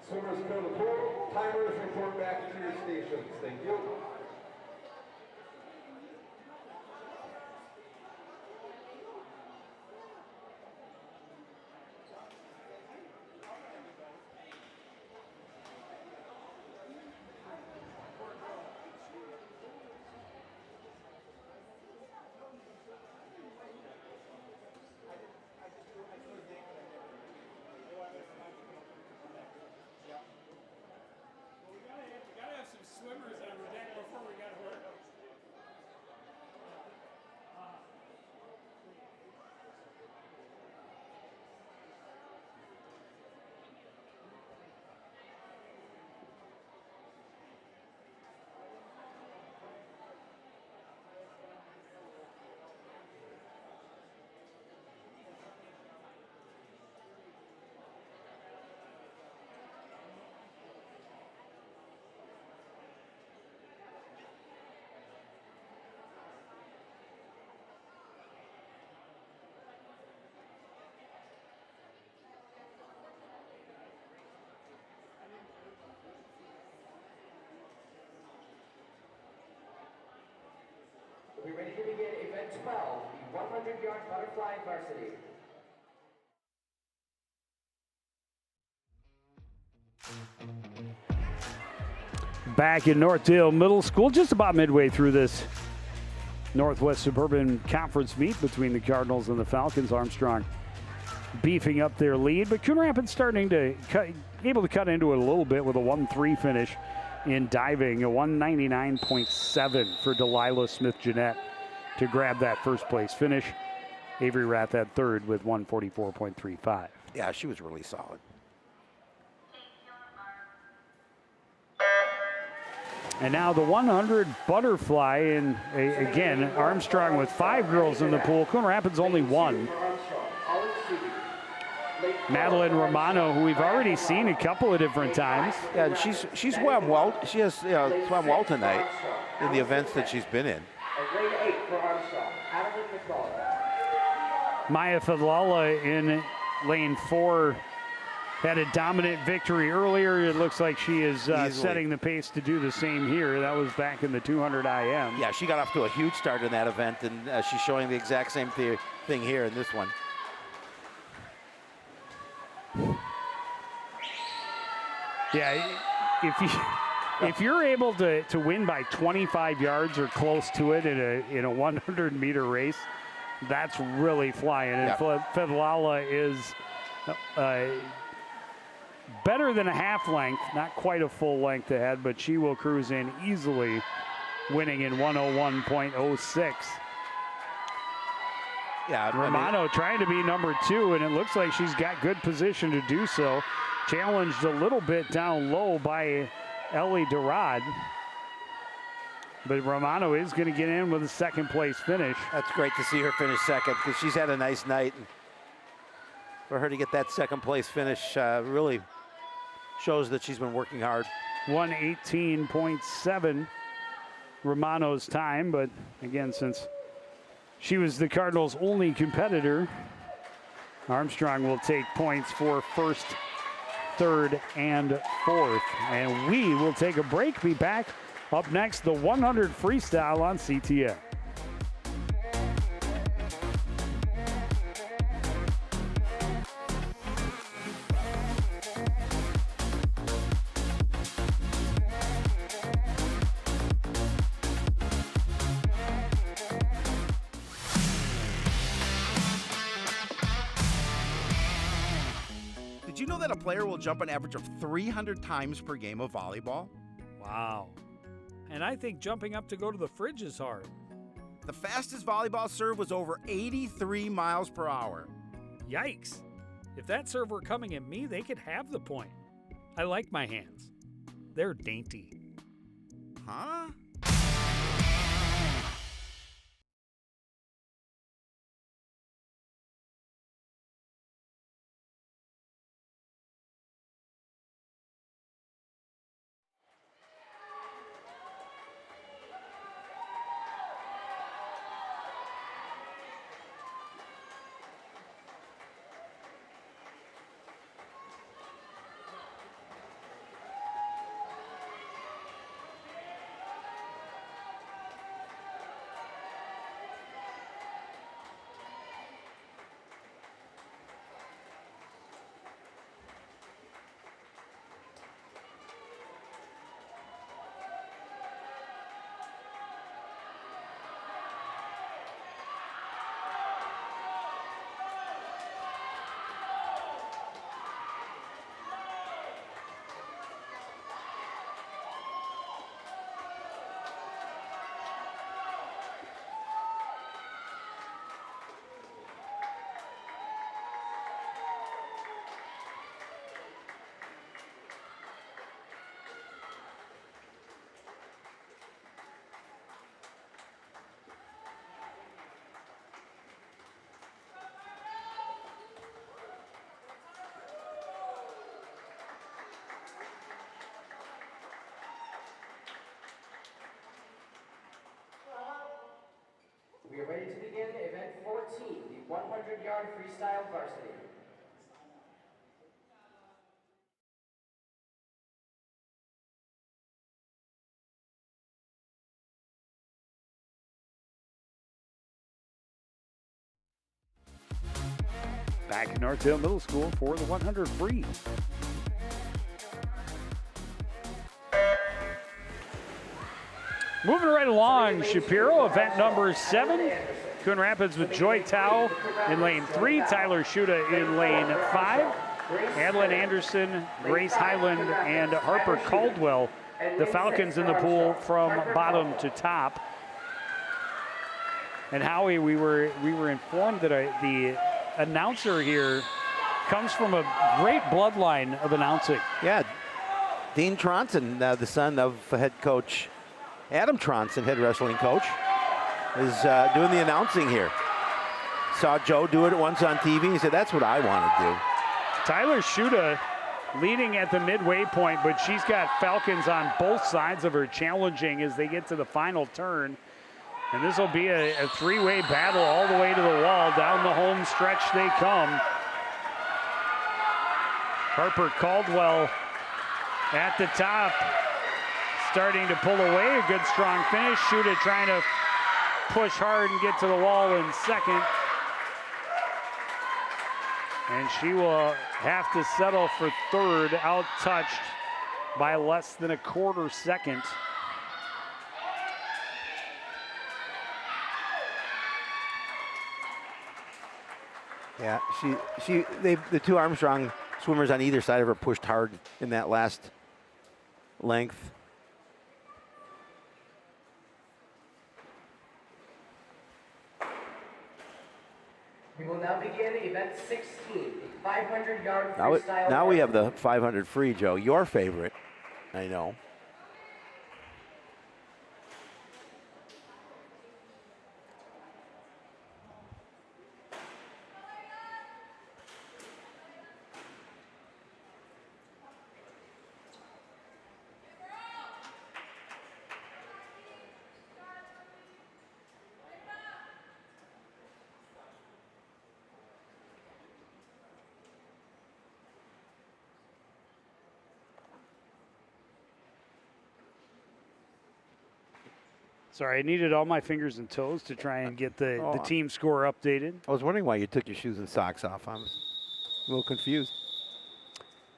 Swimmers clear the pool. Timers report back to your stations. Thank you. Swimmers on the deck before we got to work. We're ready to begin event 12, the 100-yard butterfly varsity. Back in Northdale Middle School, just about midway through this Northwest Suburban Conference meet between the Cardinals and the Falcons. Armstrong beefing up their lead, but Coon Rapids starting to able to cut into it a little bit with a 1-3 finish in diving, a 199.7 for Delilah Smith-Jeanette to grab that first place finish. Avery Rath had third with 144.35. Yeah, she was really solid. And now the 100 butterfly, and again, Armstrong with 5 girls in the pool. Coon Rapids only 1. Madeline Romano, who we've already seen a couple of different times. Yeah, and she's swam well. She has swam well tonight in the events that she's been in. Grade 8 for Armstrong. Maya Fadlala in lane 4 had a dominant victory earlier. It looks like she is setting the pace to do the same here. That was back in the 200 IM. Yeah, she got off to a huge start in that event, and she's showing the exact same thing here in this one. Yeah, if you're able to win by 25 yards or close to it in a 100-meter race, that's really flying. And Fadlala is better than a half length, not quite a full length ahead, but she will cruise in easily, winning in 101.06. Yeah, Romano trying to be number 2, and it looks like she's got good position to do so. Challenged a little bit down low by Ellie Durad. But Romano is going to get in with a second place finish. That's great to see her finish second, because she's had a nice night. And for her to get that second place finish really shows that she's been working hard. 118.7 Romano's time, but again, since she was the Cardinals' only competitor, Armstrong will take points for first, third, and fourth. And we will take a break. Be back up next, the 100 freestyle on CTN. Did you know that a player will jump an average of 300 times per game of volleyball? Wow. And I think jumping up to go to the fridge is hard. The fastest volleyball serve was over 83 miles per hour. Yikes. If that serve were coming at me, they could have the point. I like my hands. They're dainty. Huh? 100-yard freestyle varsity. Back at Northdale Middle School for the 100 free. Moving right along, Shapiro, event number 7. Coon Rapids with Joy Tao in lane 3, Tyler Schuta in lane 5, Adeline Anderson, Grace Highland, and Harper Caldwell. The Falcons in the pool from bottom to top. And Howie, we were informed that the announcer here comes from a great bloodline of announcing. Yeah, Dean Tronson, the son of head coach Adam Tronson, head wrestling coach, is doing the announcing here. Saw Joe do it once on TV. He said, that's what I want to do. Tyler Schuta leading at the midway point, but she's got Falcons on both sides of her challenging as they get to the final turn. And this will be a three-way battle all the way to the wall. Down the home stretch they come. Harper Caldwell at the top, starting to pull away. A good strong finish. Schuta trying to push hard and get to the wall in second. And she will have to settle for third, out-touched by less than a quarter second. Yeah, the two Armstrong swimmers on either side of her pushed hard in that last length. We will now begin event 16, 500-yard freestyle. Now we have the 500 free, Joe, your favorite, I know. Sorry, I needed all my fingers and toes to try and get the team score updated. I was wondering why you took your shoes and socks off. I was a little confused.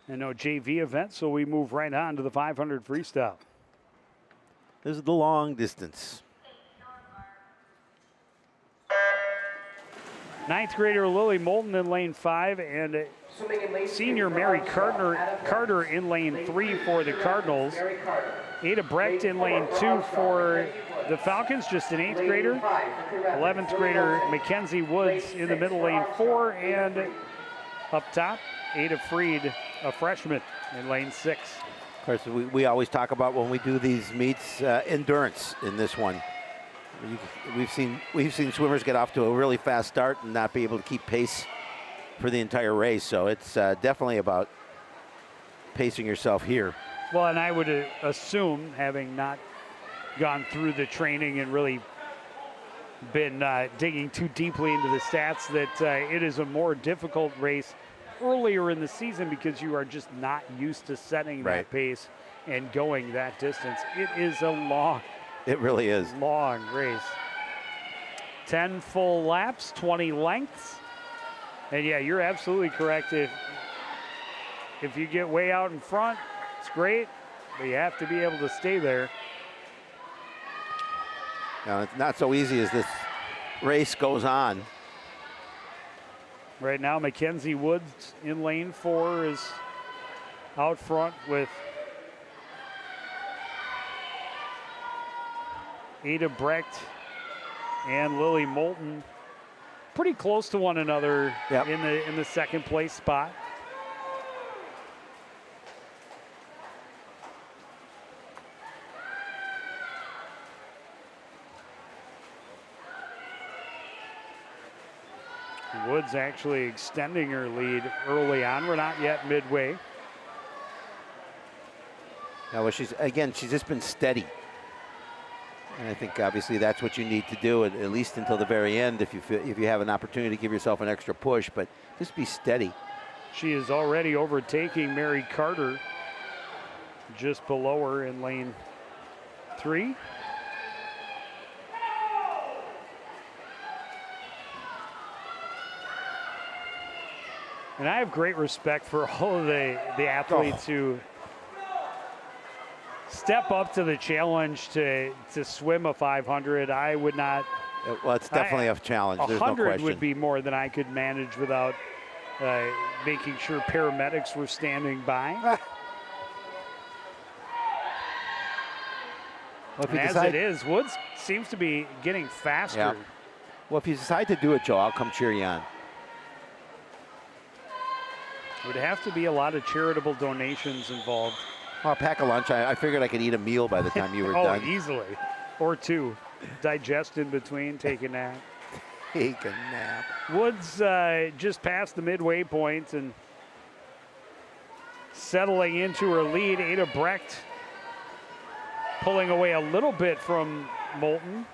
And no JV event, so we move right on to the 500 freestyle. This is the long distance. 9th grader Lily Moulton in lane 5 and senior Mary Carter in lane 3 for the Cardinals. Ada Brecht in lane 2 for the Falcons, just an 8th grader. 11th grader Mackenzie Woods in the middle lane 4, and up top, Ada Freed, a freshman in lane 6. Of course, we always talk about when we do these meets, endurance in this one. We've seen swimmers get off to a really fast start and not be able to keep pace for the entire race. So it's definitely about pacing yourself here. Well, and I would assume, having not gone through the training and really been digging too deeply into the stats, that it is a more difficult race earlier in the season because you are just not used to setting that pace and going that distance. It is a long, it really is long race. 10 full laps, 20 lengths. And yeah, you're absolutely correct. If you get way out in front, it's great, but you have to be able to stay there. Now, it's not so easy as this race goes on. Right now, Mackenzie Woods in lane 4 is out front with Ada Brecht and Lily Moulton pretty close to one another in the second place spot. Woods actually extending her lead early on. We're not yet midway. Now, well, she's just been steady. And I think obviously that's what you need to do, at least until the very end, if you have an opportunity to give yourself an extra push, but just be steady. She is already overtaking Mary Carter, just below her in lane 3. And I have great respect for all of the athletes who step up to the challenge to swim a 500. I would not. Well, it's definitely a challenge. There's no 100 question. would be more than I could manage without making sure paramedics were standing by. Well, And as it is, Woods seems to be getting faster. Yeah. Well, if you decide to do it, Joe, I'll come cheer you on. Would have to be a lot of charitable donations involved. Well, a pack of lunch. I figured I could eat a meal by the time you were done. Easily. Or 2. Digest in between, take a nap. Take a nap. Woods just past the midway point and settling into her lead. Ada Brecht pulling away a little bit from Moulton.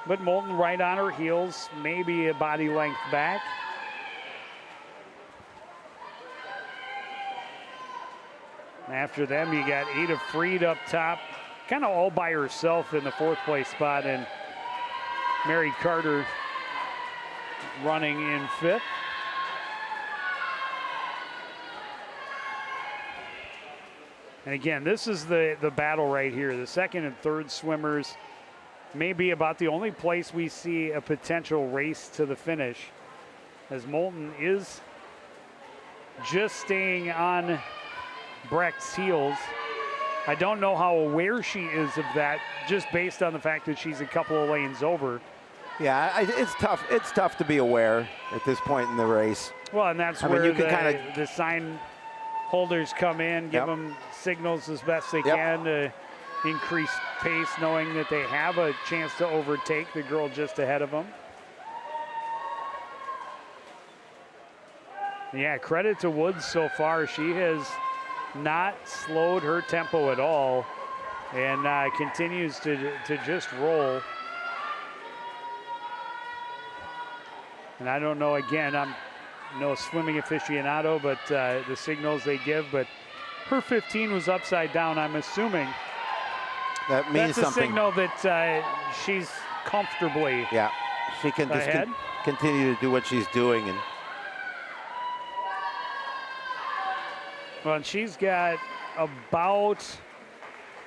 But Moulton right on her heels, maybe a body length back. After them, you got Ada Freed up top, kind of all by herself in the 4th place spot, and Mary Carter running in 5th. And again, this is the battle right here. The 2nd and 3rd swimmers may be about the only place we see a potential race to the finish, as Moulton is just staying on Brecht's heels. I don't know how aware she is of that, just based on the fact that she's a couple of lanes over. Yeah, it's tough. It's tough to be aware at this point in the race. Well, and that's where the sign holders come in, give them signals as best they can to increase pace, knowing that they have a chance to overtake the girl just ahead of them. Yeah, credit to Woods so far. She has not slowed her tempo at all and continues to just roll. And I don't know, again, I'm no swimming aficionado, but the signals they give, but her 15 was upside down. I'm assuming that means that's something. A signal that she's comfortably she can just ahead. continue to do what she's doing. And well, and she's got about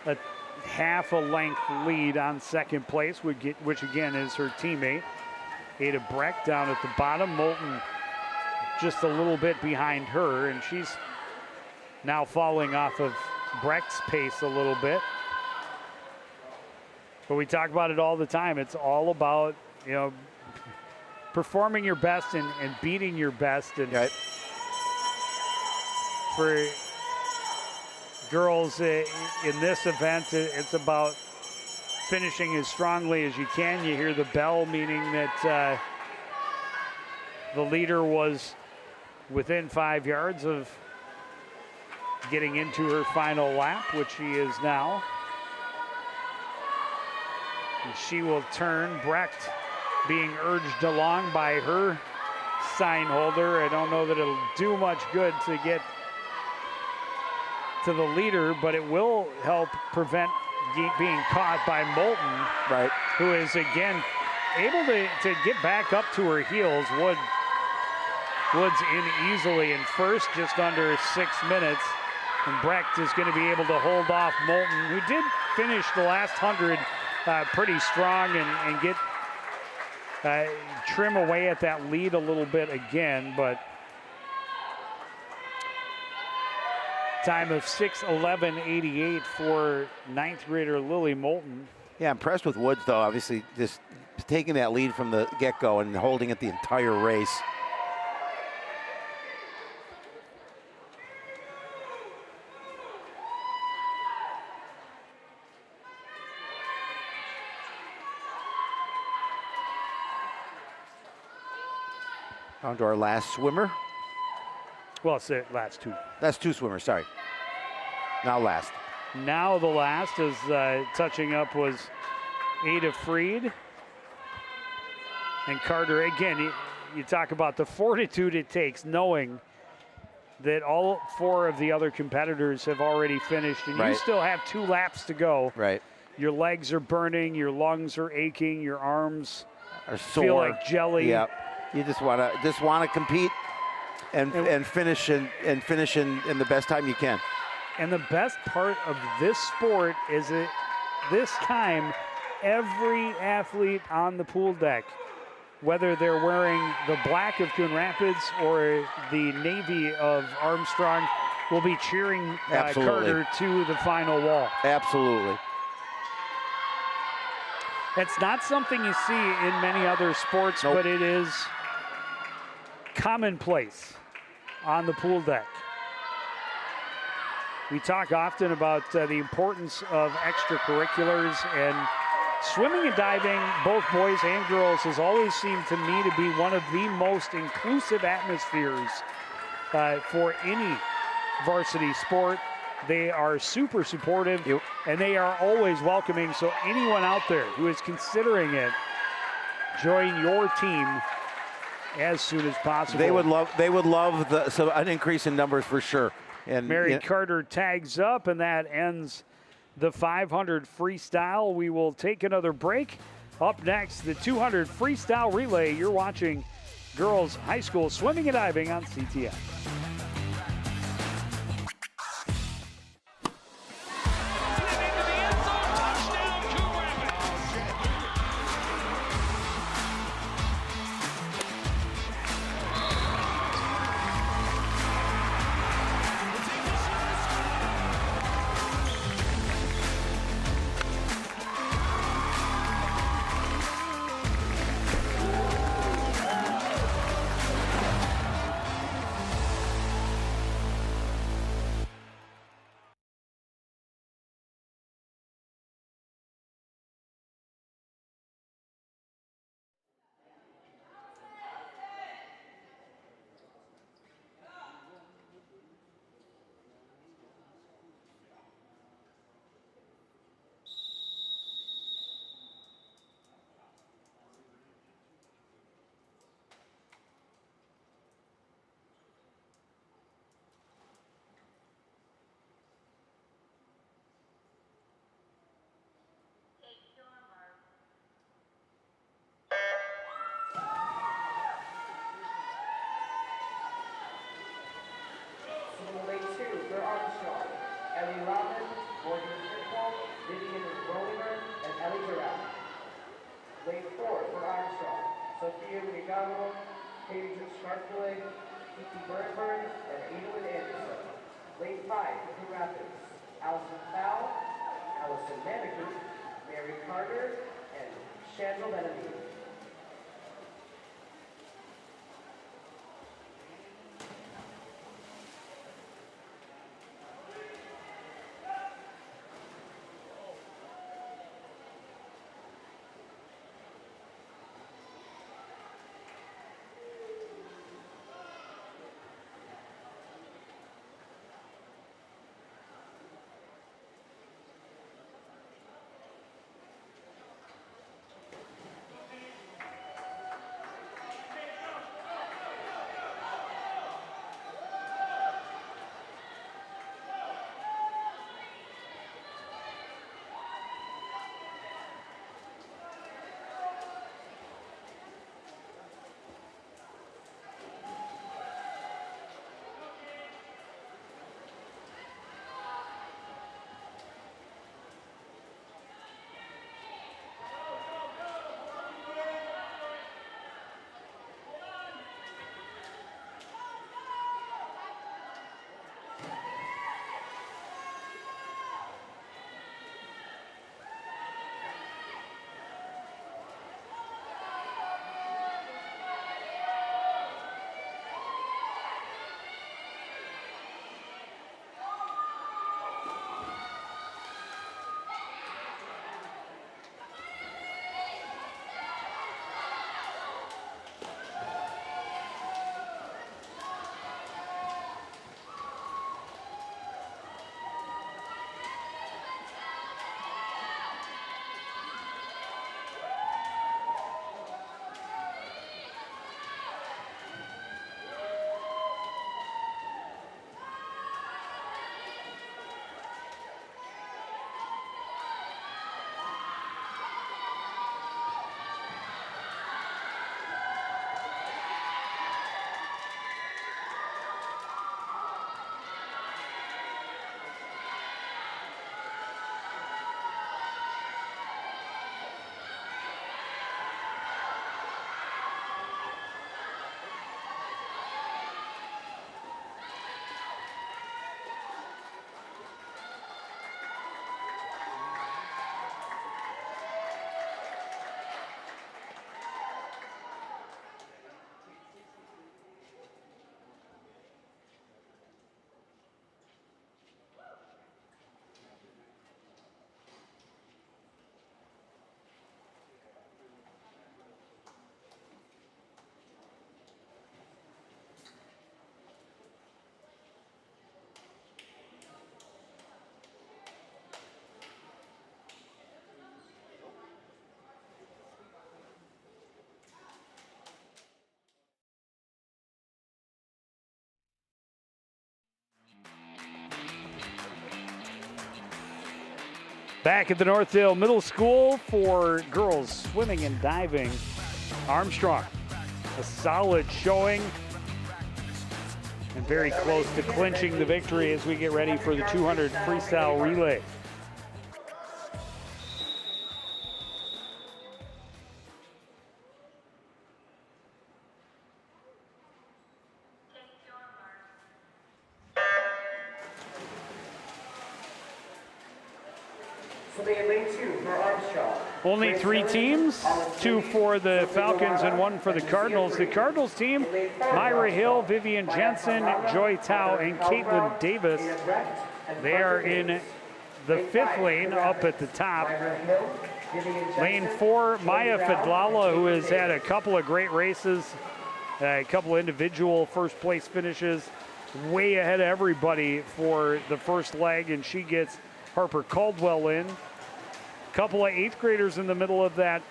a half a length lead on 2nd place, which again is her teammate, Ada Brecht, down at the bottom. Moulton just a little bit behind her, and she's now falling off of Brecht's pace a little bit. But we talk about it all the time. It's all about, performing your best and beating your best. And for girls in this event, it's about finishing as strongly as you can. You hear the bell, meaning that the leader was within 5 yards of getting into her final lap, which she is now. And she will turn. Brecht being urged along by her sign holder. I don't know that it'll do much good to get to the leader, but it will help prevent being caught by Moulton, who is again able to get back up to her heels. Woods in easily in first, just under 6 minutes. And Brecht is going to be able to hold off Moulton, who did finish the last 100 pretty strong and get trim away at that lead a little bit again, but time of 6:11.88 for 9th grader Lily Moulton. Yeah, impressed with Woods, though, obviously just taking that lead from the get-go and holding it the entire race. On to our last swimmer. Well, it's the last 2. That's 2 swimmers, sorry. Now last. Now the last is touching up was Ada Freed. And Carter, again, you talk about the fortitude it takes knowing that all 4 of the other competitors have already finished and you still have 2 laps to go. Right. Your legs are burning, your lungs are aching, your arms are sore. Feel like jelly. Yep. You just want to compete and finish in the best time you can. And the best part of this sport is that this time every athlete on the pool deck, whether they're wearing the black of Coon Rapids or the navy of Armstrong, will be cheering Carter to the final wall. Absolutely. It's not something you see in many other sports, but it is commonplace on the pool deck. We talk often about the importance of extracurriculars, and swimming and diving, both boys and girls, has always seemed to me to be one of the most inclusive atmospheres for any varsity sport. They are super supportive, and they are always welcoming. So anyone out there who is considering it, join your team as soon as possible. They would love an increase in numbers for sure. And Mary Carter tags up, and that ends the 500 freestyle. We will take another break. Up next, the 200 freestyle relay. You're watching girls high school swimming and diving on CTN. Lane 2 for Armstrong, Ellie Robin, Morgan Fickle, Vivian Rollinger, and Ellie Giraffe. Lane 4 for Armstrong, Sophia Rigano, Paige Sharpwood, Kiki Burnburn, and Edelyn Anderson. Lane 5 for Coon Rapids, Allison Fowl, Allison Manikou, Mary Carter, and Chandra Lenamy. Back at the Northdale Middle School for girls swimming and diving. Armstrong, a solid showing and very close to clinching the victory as we get ready for the 200 freestyle relay. Swimming in lane 2 for Armstrong. Only 3 teams, 2 for the Falcons and 1 for the Cardinals. The Cardinals team, Myra Hill, Vivian Jensen, Joy Tao, and Caitlin Davis. They are in the 5th lane up at the top. Lane 4, Maya Fidlala, who has had a couple of great races, a couple individual first place finishes, way ahead of everybody for the first leg, and she gets Harper Caldwell in. Couple of 8th graders in the middle of that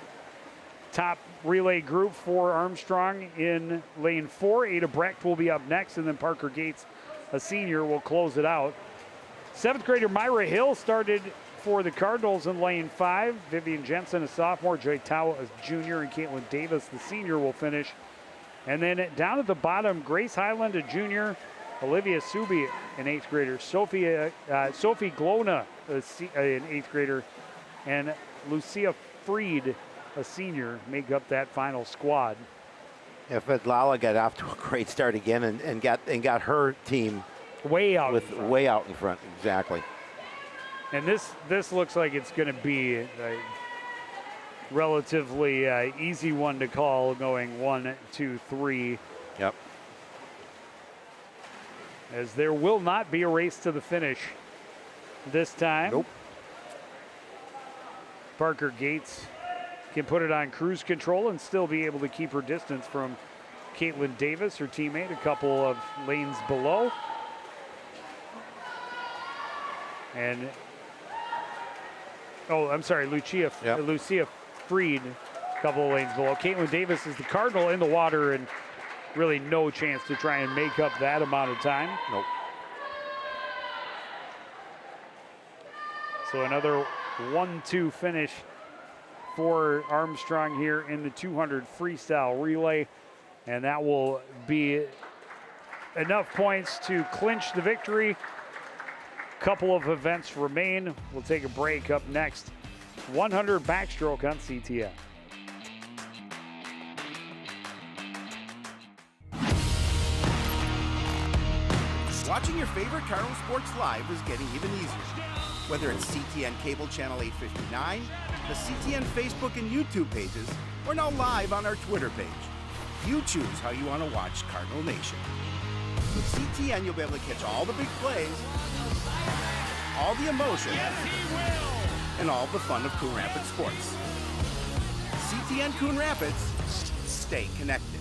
top relay group for Armstrong in lane 4. Ada Brecht will be up next, and then Parker Gates, a senior, will close it out. 7th grader Myra Hill started for the Cardinals in lane 5. Vivian Jensen, a sophomore, Joy Tao, a junior, and Caitlin Davis, the senior, will finish. And then down at the bottom, Grace Highland, a junior, Olivia Subi, an 8th grader, Sophie Glona, an 8th grader, and Lucia Freed, a senior, make up that final squad. If Lala got off to a great start again and got her team way out in front, exactly. And this looks like it's going to be a relatively easy one to call, going 1, 2, 3. Yep. As there will not be a race to the finish this time. Nope. Parker Gates can put it on cruise control and still be able to keep her distance from Caitlin Davis, her teammate, a couple of lanes below. And, oh, I'm sorry, Lucia Freed, a couple of lanes below. Caitlin Davis is the Cardinal in the water, and really no chance to try and make up that amount of time. Nope. So another 1-2 finish for Armstrong here in the 200 freestyle relay, and that will be enough points to clinch the victory. Couple of events remain. We'll take a break. Up next, 100 backstroke on CTN. Watching your favorite Cardinal sports live is getting even easier. Whether it's CTN Cable Channel 859, the CTN Facebook and YouTube pages, or now live on our Twitter page. You choose how you want to watch Cardinal Nation. With CTN, you'll be able to catch all the big plays, all the emotion, and all the fun of Coon Rapids sports. CTN Coon Rapids, stay connected.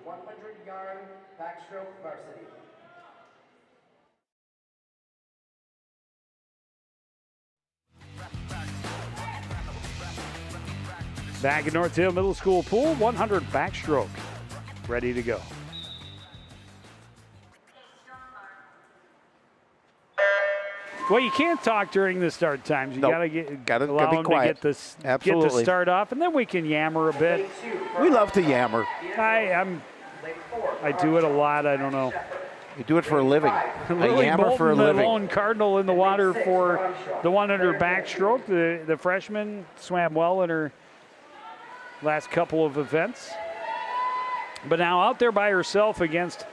20, 100-yard backstroke varsity. Back at North Hill Middle School pool, 100 backstroke, ready to go. Well, you can't talk during the start times. You Nope. gotta Gotta be quiet. get Absolutely. the start off, and then we can yammer a bit. We love to yammer. I do it a lot. I don't know. You do it for a living. A Lily yammer for a Bolton, the living. lone Cardinal in the water for the 100 backstroke. The freshman swam well in her last couple of events. But now out there by herself against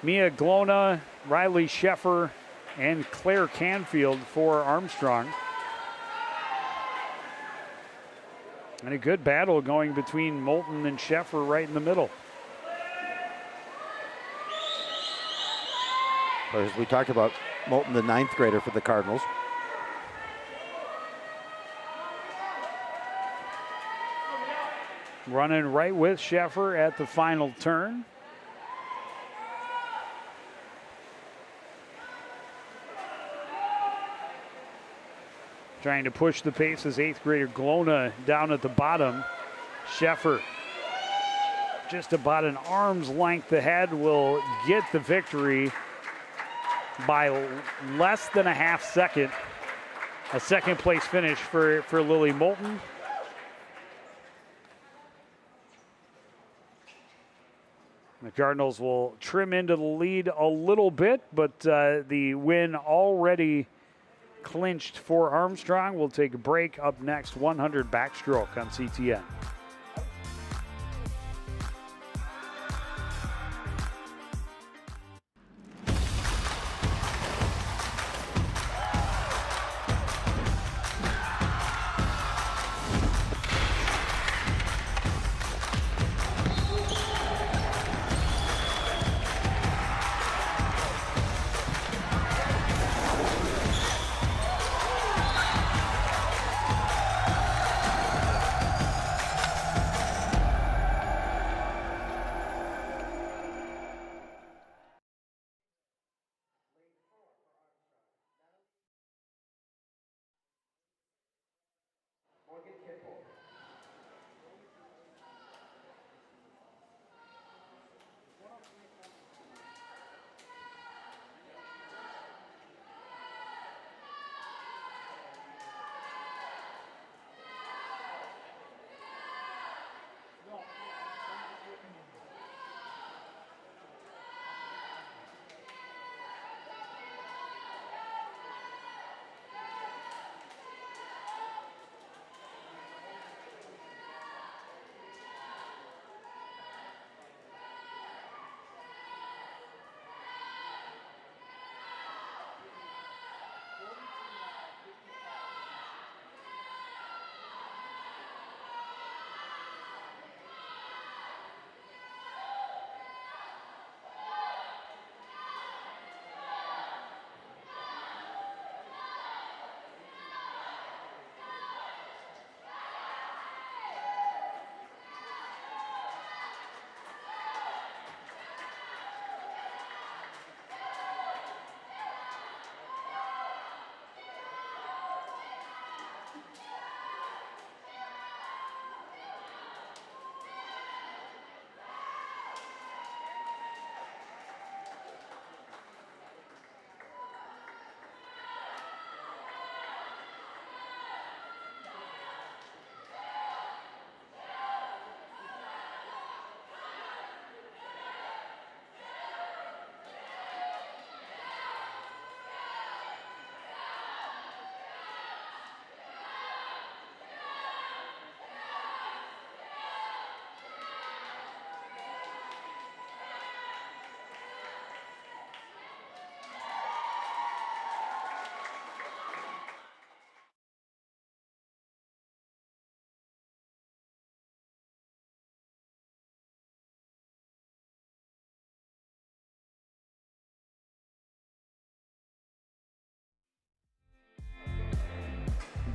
Mia Glona, Riley Sheffer, and Claire Canfield for Armstrong. And a good battle going between Moulton and Sheffer right in the middle. As we talked about, Moulton, the 9th grader for the Cardinals. Running right with Sheffer at the final turn. Trying to push the pace as 8th grader Glona down at the bottom. Sheffer just about an arm's length ahead, will get the victory by less than a half second. A second place finish for Lily Moulton. The Cardinals will trim into the lead a little bit, but the win already clinched for Armstrong. We'll take a break. Up next, 100 backstroke on CTN.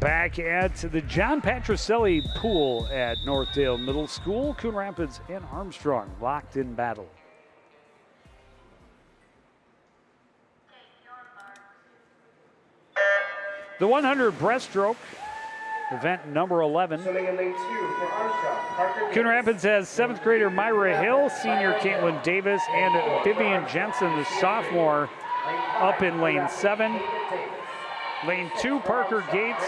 Back at the John Patricelli pool at Northdale Middle School, Coon Rapids and Armstrong locked in battle. The 100 breaststroke, event number 11. Swimming in lane 2 for Armstrong, Parker Coon Gates. Rapids has 7th grader Myra Hill, senior Caitlin Davis, and Vivian Jensen, the sophomore, up in lane 7. Lane 2, Parker Gates.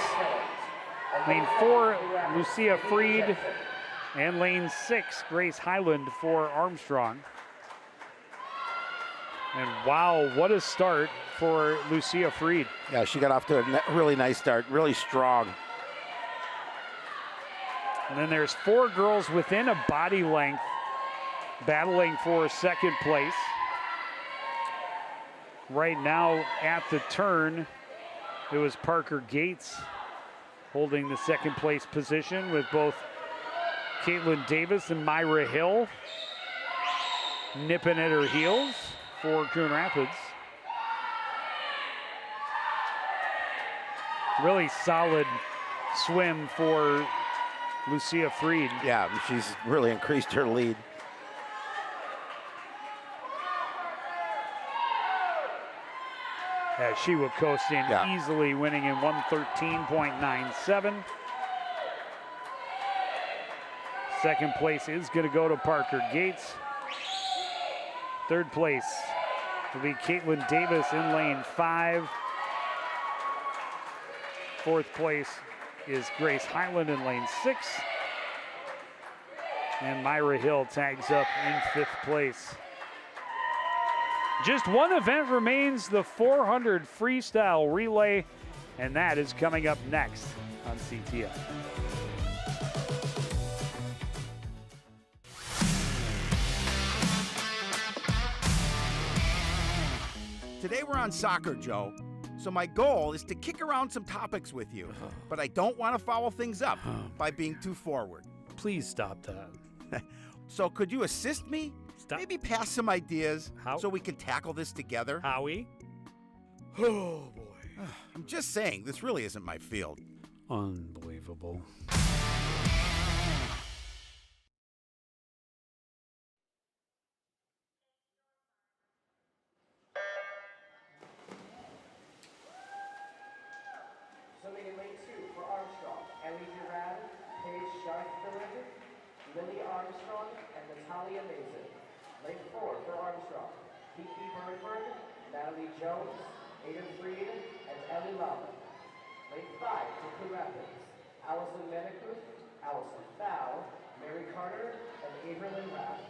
Lane 4, Lucia Freed. And lane 6, Grace Highland for Armstrong. And wow, what a start for Lucia Freed. Yeah, she got off to a really nice start, really strong. And then there's 4 girls within a body length battling for second place. Right now at the turn, it was Parker Gates holding the second place position with both Caitlin Davis and Myra Hill nipping at her heels for Coon Rapids. Really solid swim for Lucia Freed. Yeah, she's really increased her lead. As she will coast in Yeah. easily, winning in 113.97. Second place is going to go to Parker Gates. Third place will be Caitlin Davis in lane 5. Fourth place is Grace Highland in lane 6. And Myra Hill tags up in 5th place. Just one event remains, the 400 freestyle relay, and that is coming up next on CTN. Today we're on soccer, Joe. So my goal is to kick around some topics with you, but I don't want to foul things up by being too forward. Please stop that. So could you assist me? Stop. Maybe pass some ideas How? so we can tackle this together? Howie? Oh, boy. I'm just saying, this really isn't my field. Unbelievable. Swimming in lane 2 for Armstrong, Ellie Durad, Paige Sharkford, Lily Armstrong, and Natalia Mason. Lane 4 for Armstrong, Kiki Burnford, Natalie Jones, Aiden Freed, and Ellie Lawman. Lane 5 for Coon Rapids, Allison Menikuth, Allison Fowl, Mary Carter, and Averlyn Rapp.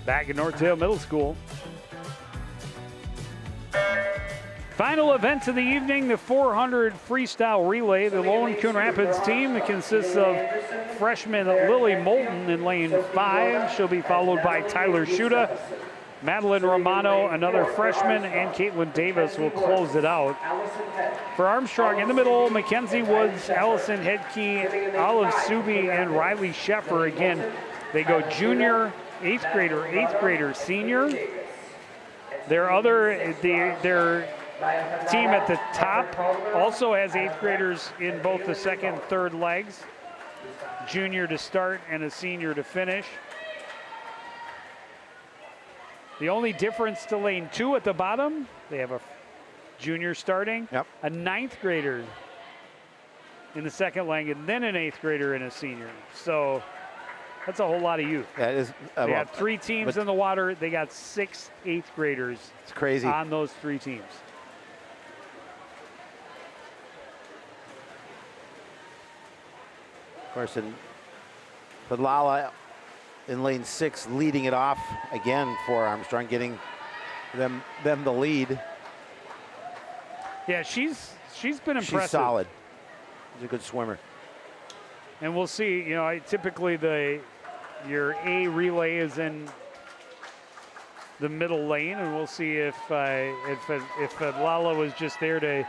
back at Northdale Middle School. Final event of the evening, the 400 freestyle relay. The lone Coon Rapids team consists of freshman Lily Moulton in lane 5. She'll be followed by Tyler Schuda, Madeline Romano, another freshman, and Caitlin Davis will close it out. For Armstrong in the middle, Mackenzie Woods, Allison Hedke, Olive Subi, and Riley Sheffer. Again, they go junior, 8th grader, senior. Their team at the top also has 8th graders in both the second and third legs. Junior to start and a senior to finish. The only difference to lane 2 at the bottom, they have a junior starting, a 9th grader in the second leg, and then an 8th grader and a senior. So that's a whole lot of youth. That is. They have 3 teams in the water. They got 6 8th graders. It's crazy on those 3 teams. Of course, but Lala in lane 6 leading it off again for Armstrong, getting them the lead. Yeah, she's been impressive. She's solid. She's a good swimmer. And we'll see, you know, typically your A relay is in the middle lane, and we'll see if Lala was just there to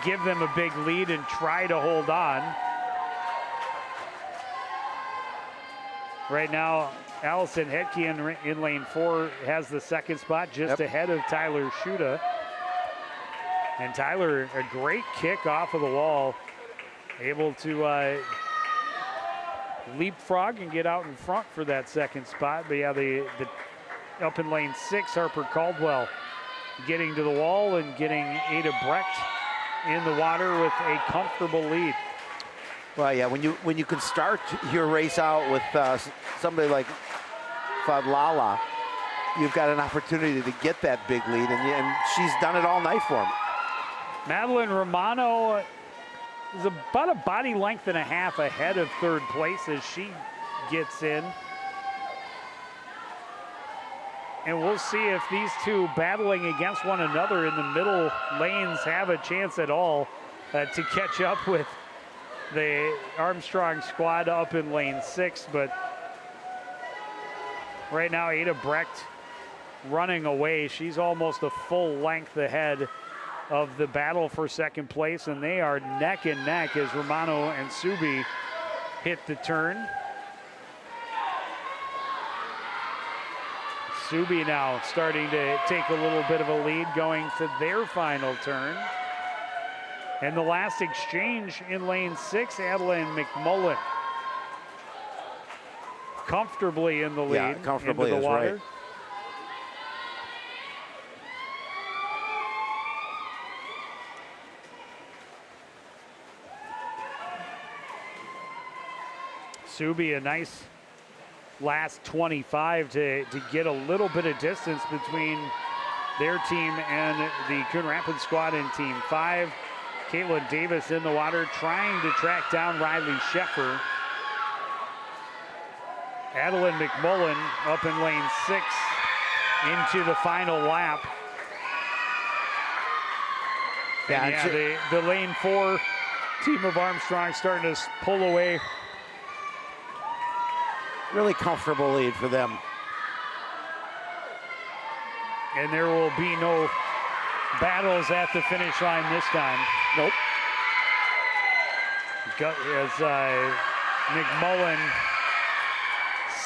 give them a big lead and try to hold on. Right now, Allison Hedke in lane 4 has the second spot, just ahead of Tyler Schuda. And Tyler, a great kick off of the wall, able to leapfrog and get out in front for that second spot. But yeah, the up in lane 6, Harper Caldwell getting to the wall and getting Ada Brecht in the water with a comfortable lead. Well, yeah, when you can start your race out with somebody like Fadlala, you've got an opportunity to get that big lead, and she's done it all night for him. Madeline Romano is about a body length and a half ahead of third place as she gets in. And we'll see if these two battling against one another in the middle lanes have a chance at all to catch up with the Armstrong squad up in lane 6. But right now, Ada Brecht running away. She's almost a full length ahead of the battle for second place, and they are neck and neck as Romano and Subi hit the turn. Subi now starting to take a little bit of a lead going to their final turn. And the last exchange in lane 6, Adeline McMullen comfortably in the lead. Yeah, comfortably into the is water. right. Subi, a nice last 25 to get a little bit of distance between their team and the Coon Rapids squad in team 5. Caitlin Davis in the water trying to track down Riley Sheffer. Adeline McMullen up in lane 6 into the final lap. Yeah, and the lane 4 team of Armstrong starting to pull away. Really comfortable lead for them. And there will be no battles at the finish line this time. Nope. As McMullen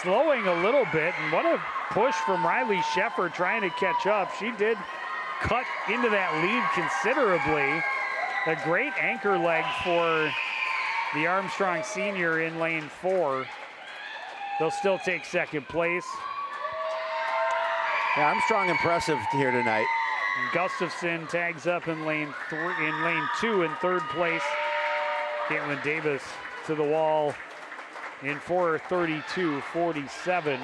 slowing a little bit, and what a push from Riley Sheffer trying to catch up. She did cut into that lead considerably. A great anchor leg for the Armstrong senior in lane 4. They'll still take second place. Yeah, Armstrong impressive here tonight. And Gustafson tags up in lane 2 in third place. Caitlin Davis to the wall in 4:32.47.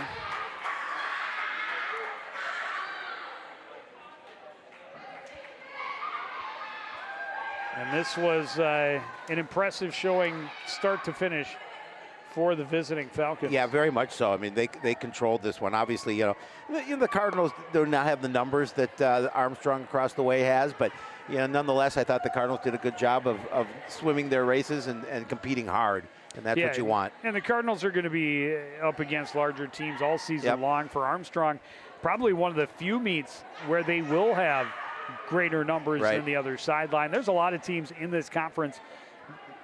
And this was an impressive showing start to finish for the visiting Falcons. Yeah, very much so. I mean, they controlled this one. Obviously, the Cardinals do not have the numbers that Armstrong across the way has, but nonetheless, I thought the Cardinals did a good job of swimming their races and competing hard, and that's what you want. And the Cardinals are going to be up against larger teams all season long. For Armstrong, probably one of the few meets where they will have greater numbers than the other sideline. There's a lot of teams in this conference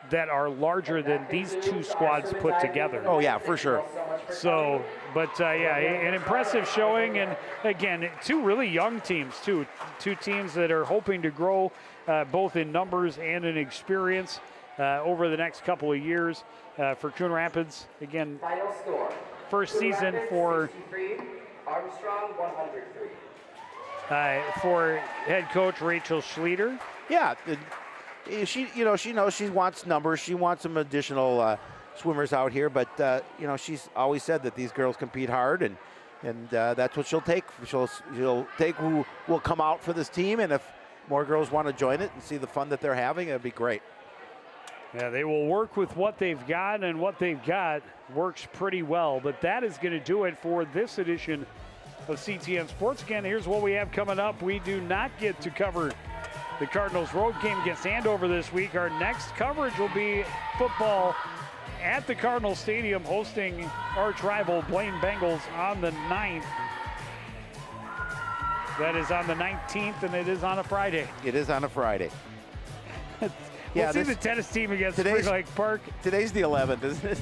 that are larger than these two squads put together. Oh, yeah, for sure. So, but an impressive showing. And again, two really young teams, too. Two teams that are hoping to grow both in numbers and in experience over the next couple of years. For Coon Rapids, again, Final score. first season for Armstrong 103. For head coach Rachel Schlueter. Yeah, she knows she wants numbers. She wants some additional swimmers out here, but she's always said that these girls compete hard, and that's what she'll take. She'll take who will come out for this team, and if more girls want to join it and see the fun that they're having, it'd be great. Yeah, they will work with what they've got, and what they've got works pretty well. But that is going to do it for this edition of CTN Sports. Again, here's what we have coming up. We do not get to cover the Cardinals road game against Andover this week. Our next coverage will be football at the Cardinal Stadium, hosting arch rival Blaine Bengals on the 9th. That is on the 19th, and it is on a Friday. It is on a Friday. We'll see the tennis team against Spring Lake Park. Today's the 11th, isn't it?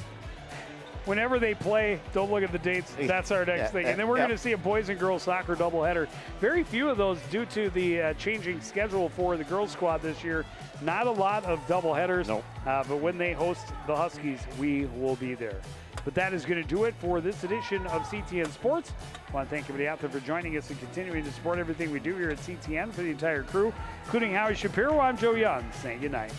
Whenever they play, don't look at the dates. That's our next thing. And then we're going to see a boys and girls soccer doubleheader. Very few of those due to the changing schedule for the girls squad this year. Not a lot of doubleheaders. Nope. But when they host the Huskies, we will be there. But that is going to do it for this edition of CTN Sports. I want to thank everybody out there for joining us and continuing to support everything we do here at CTN. For the entire crew, including Howie Shapiro, I'm Joe Young, saying good night.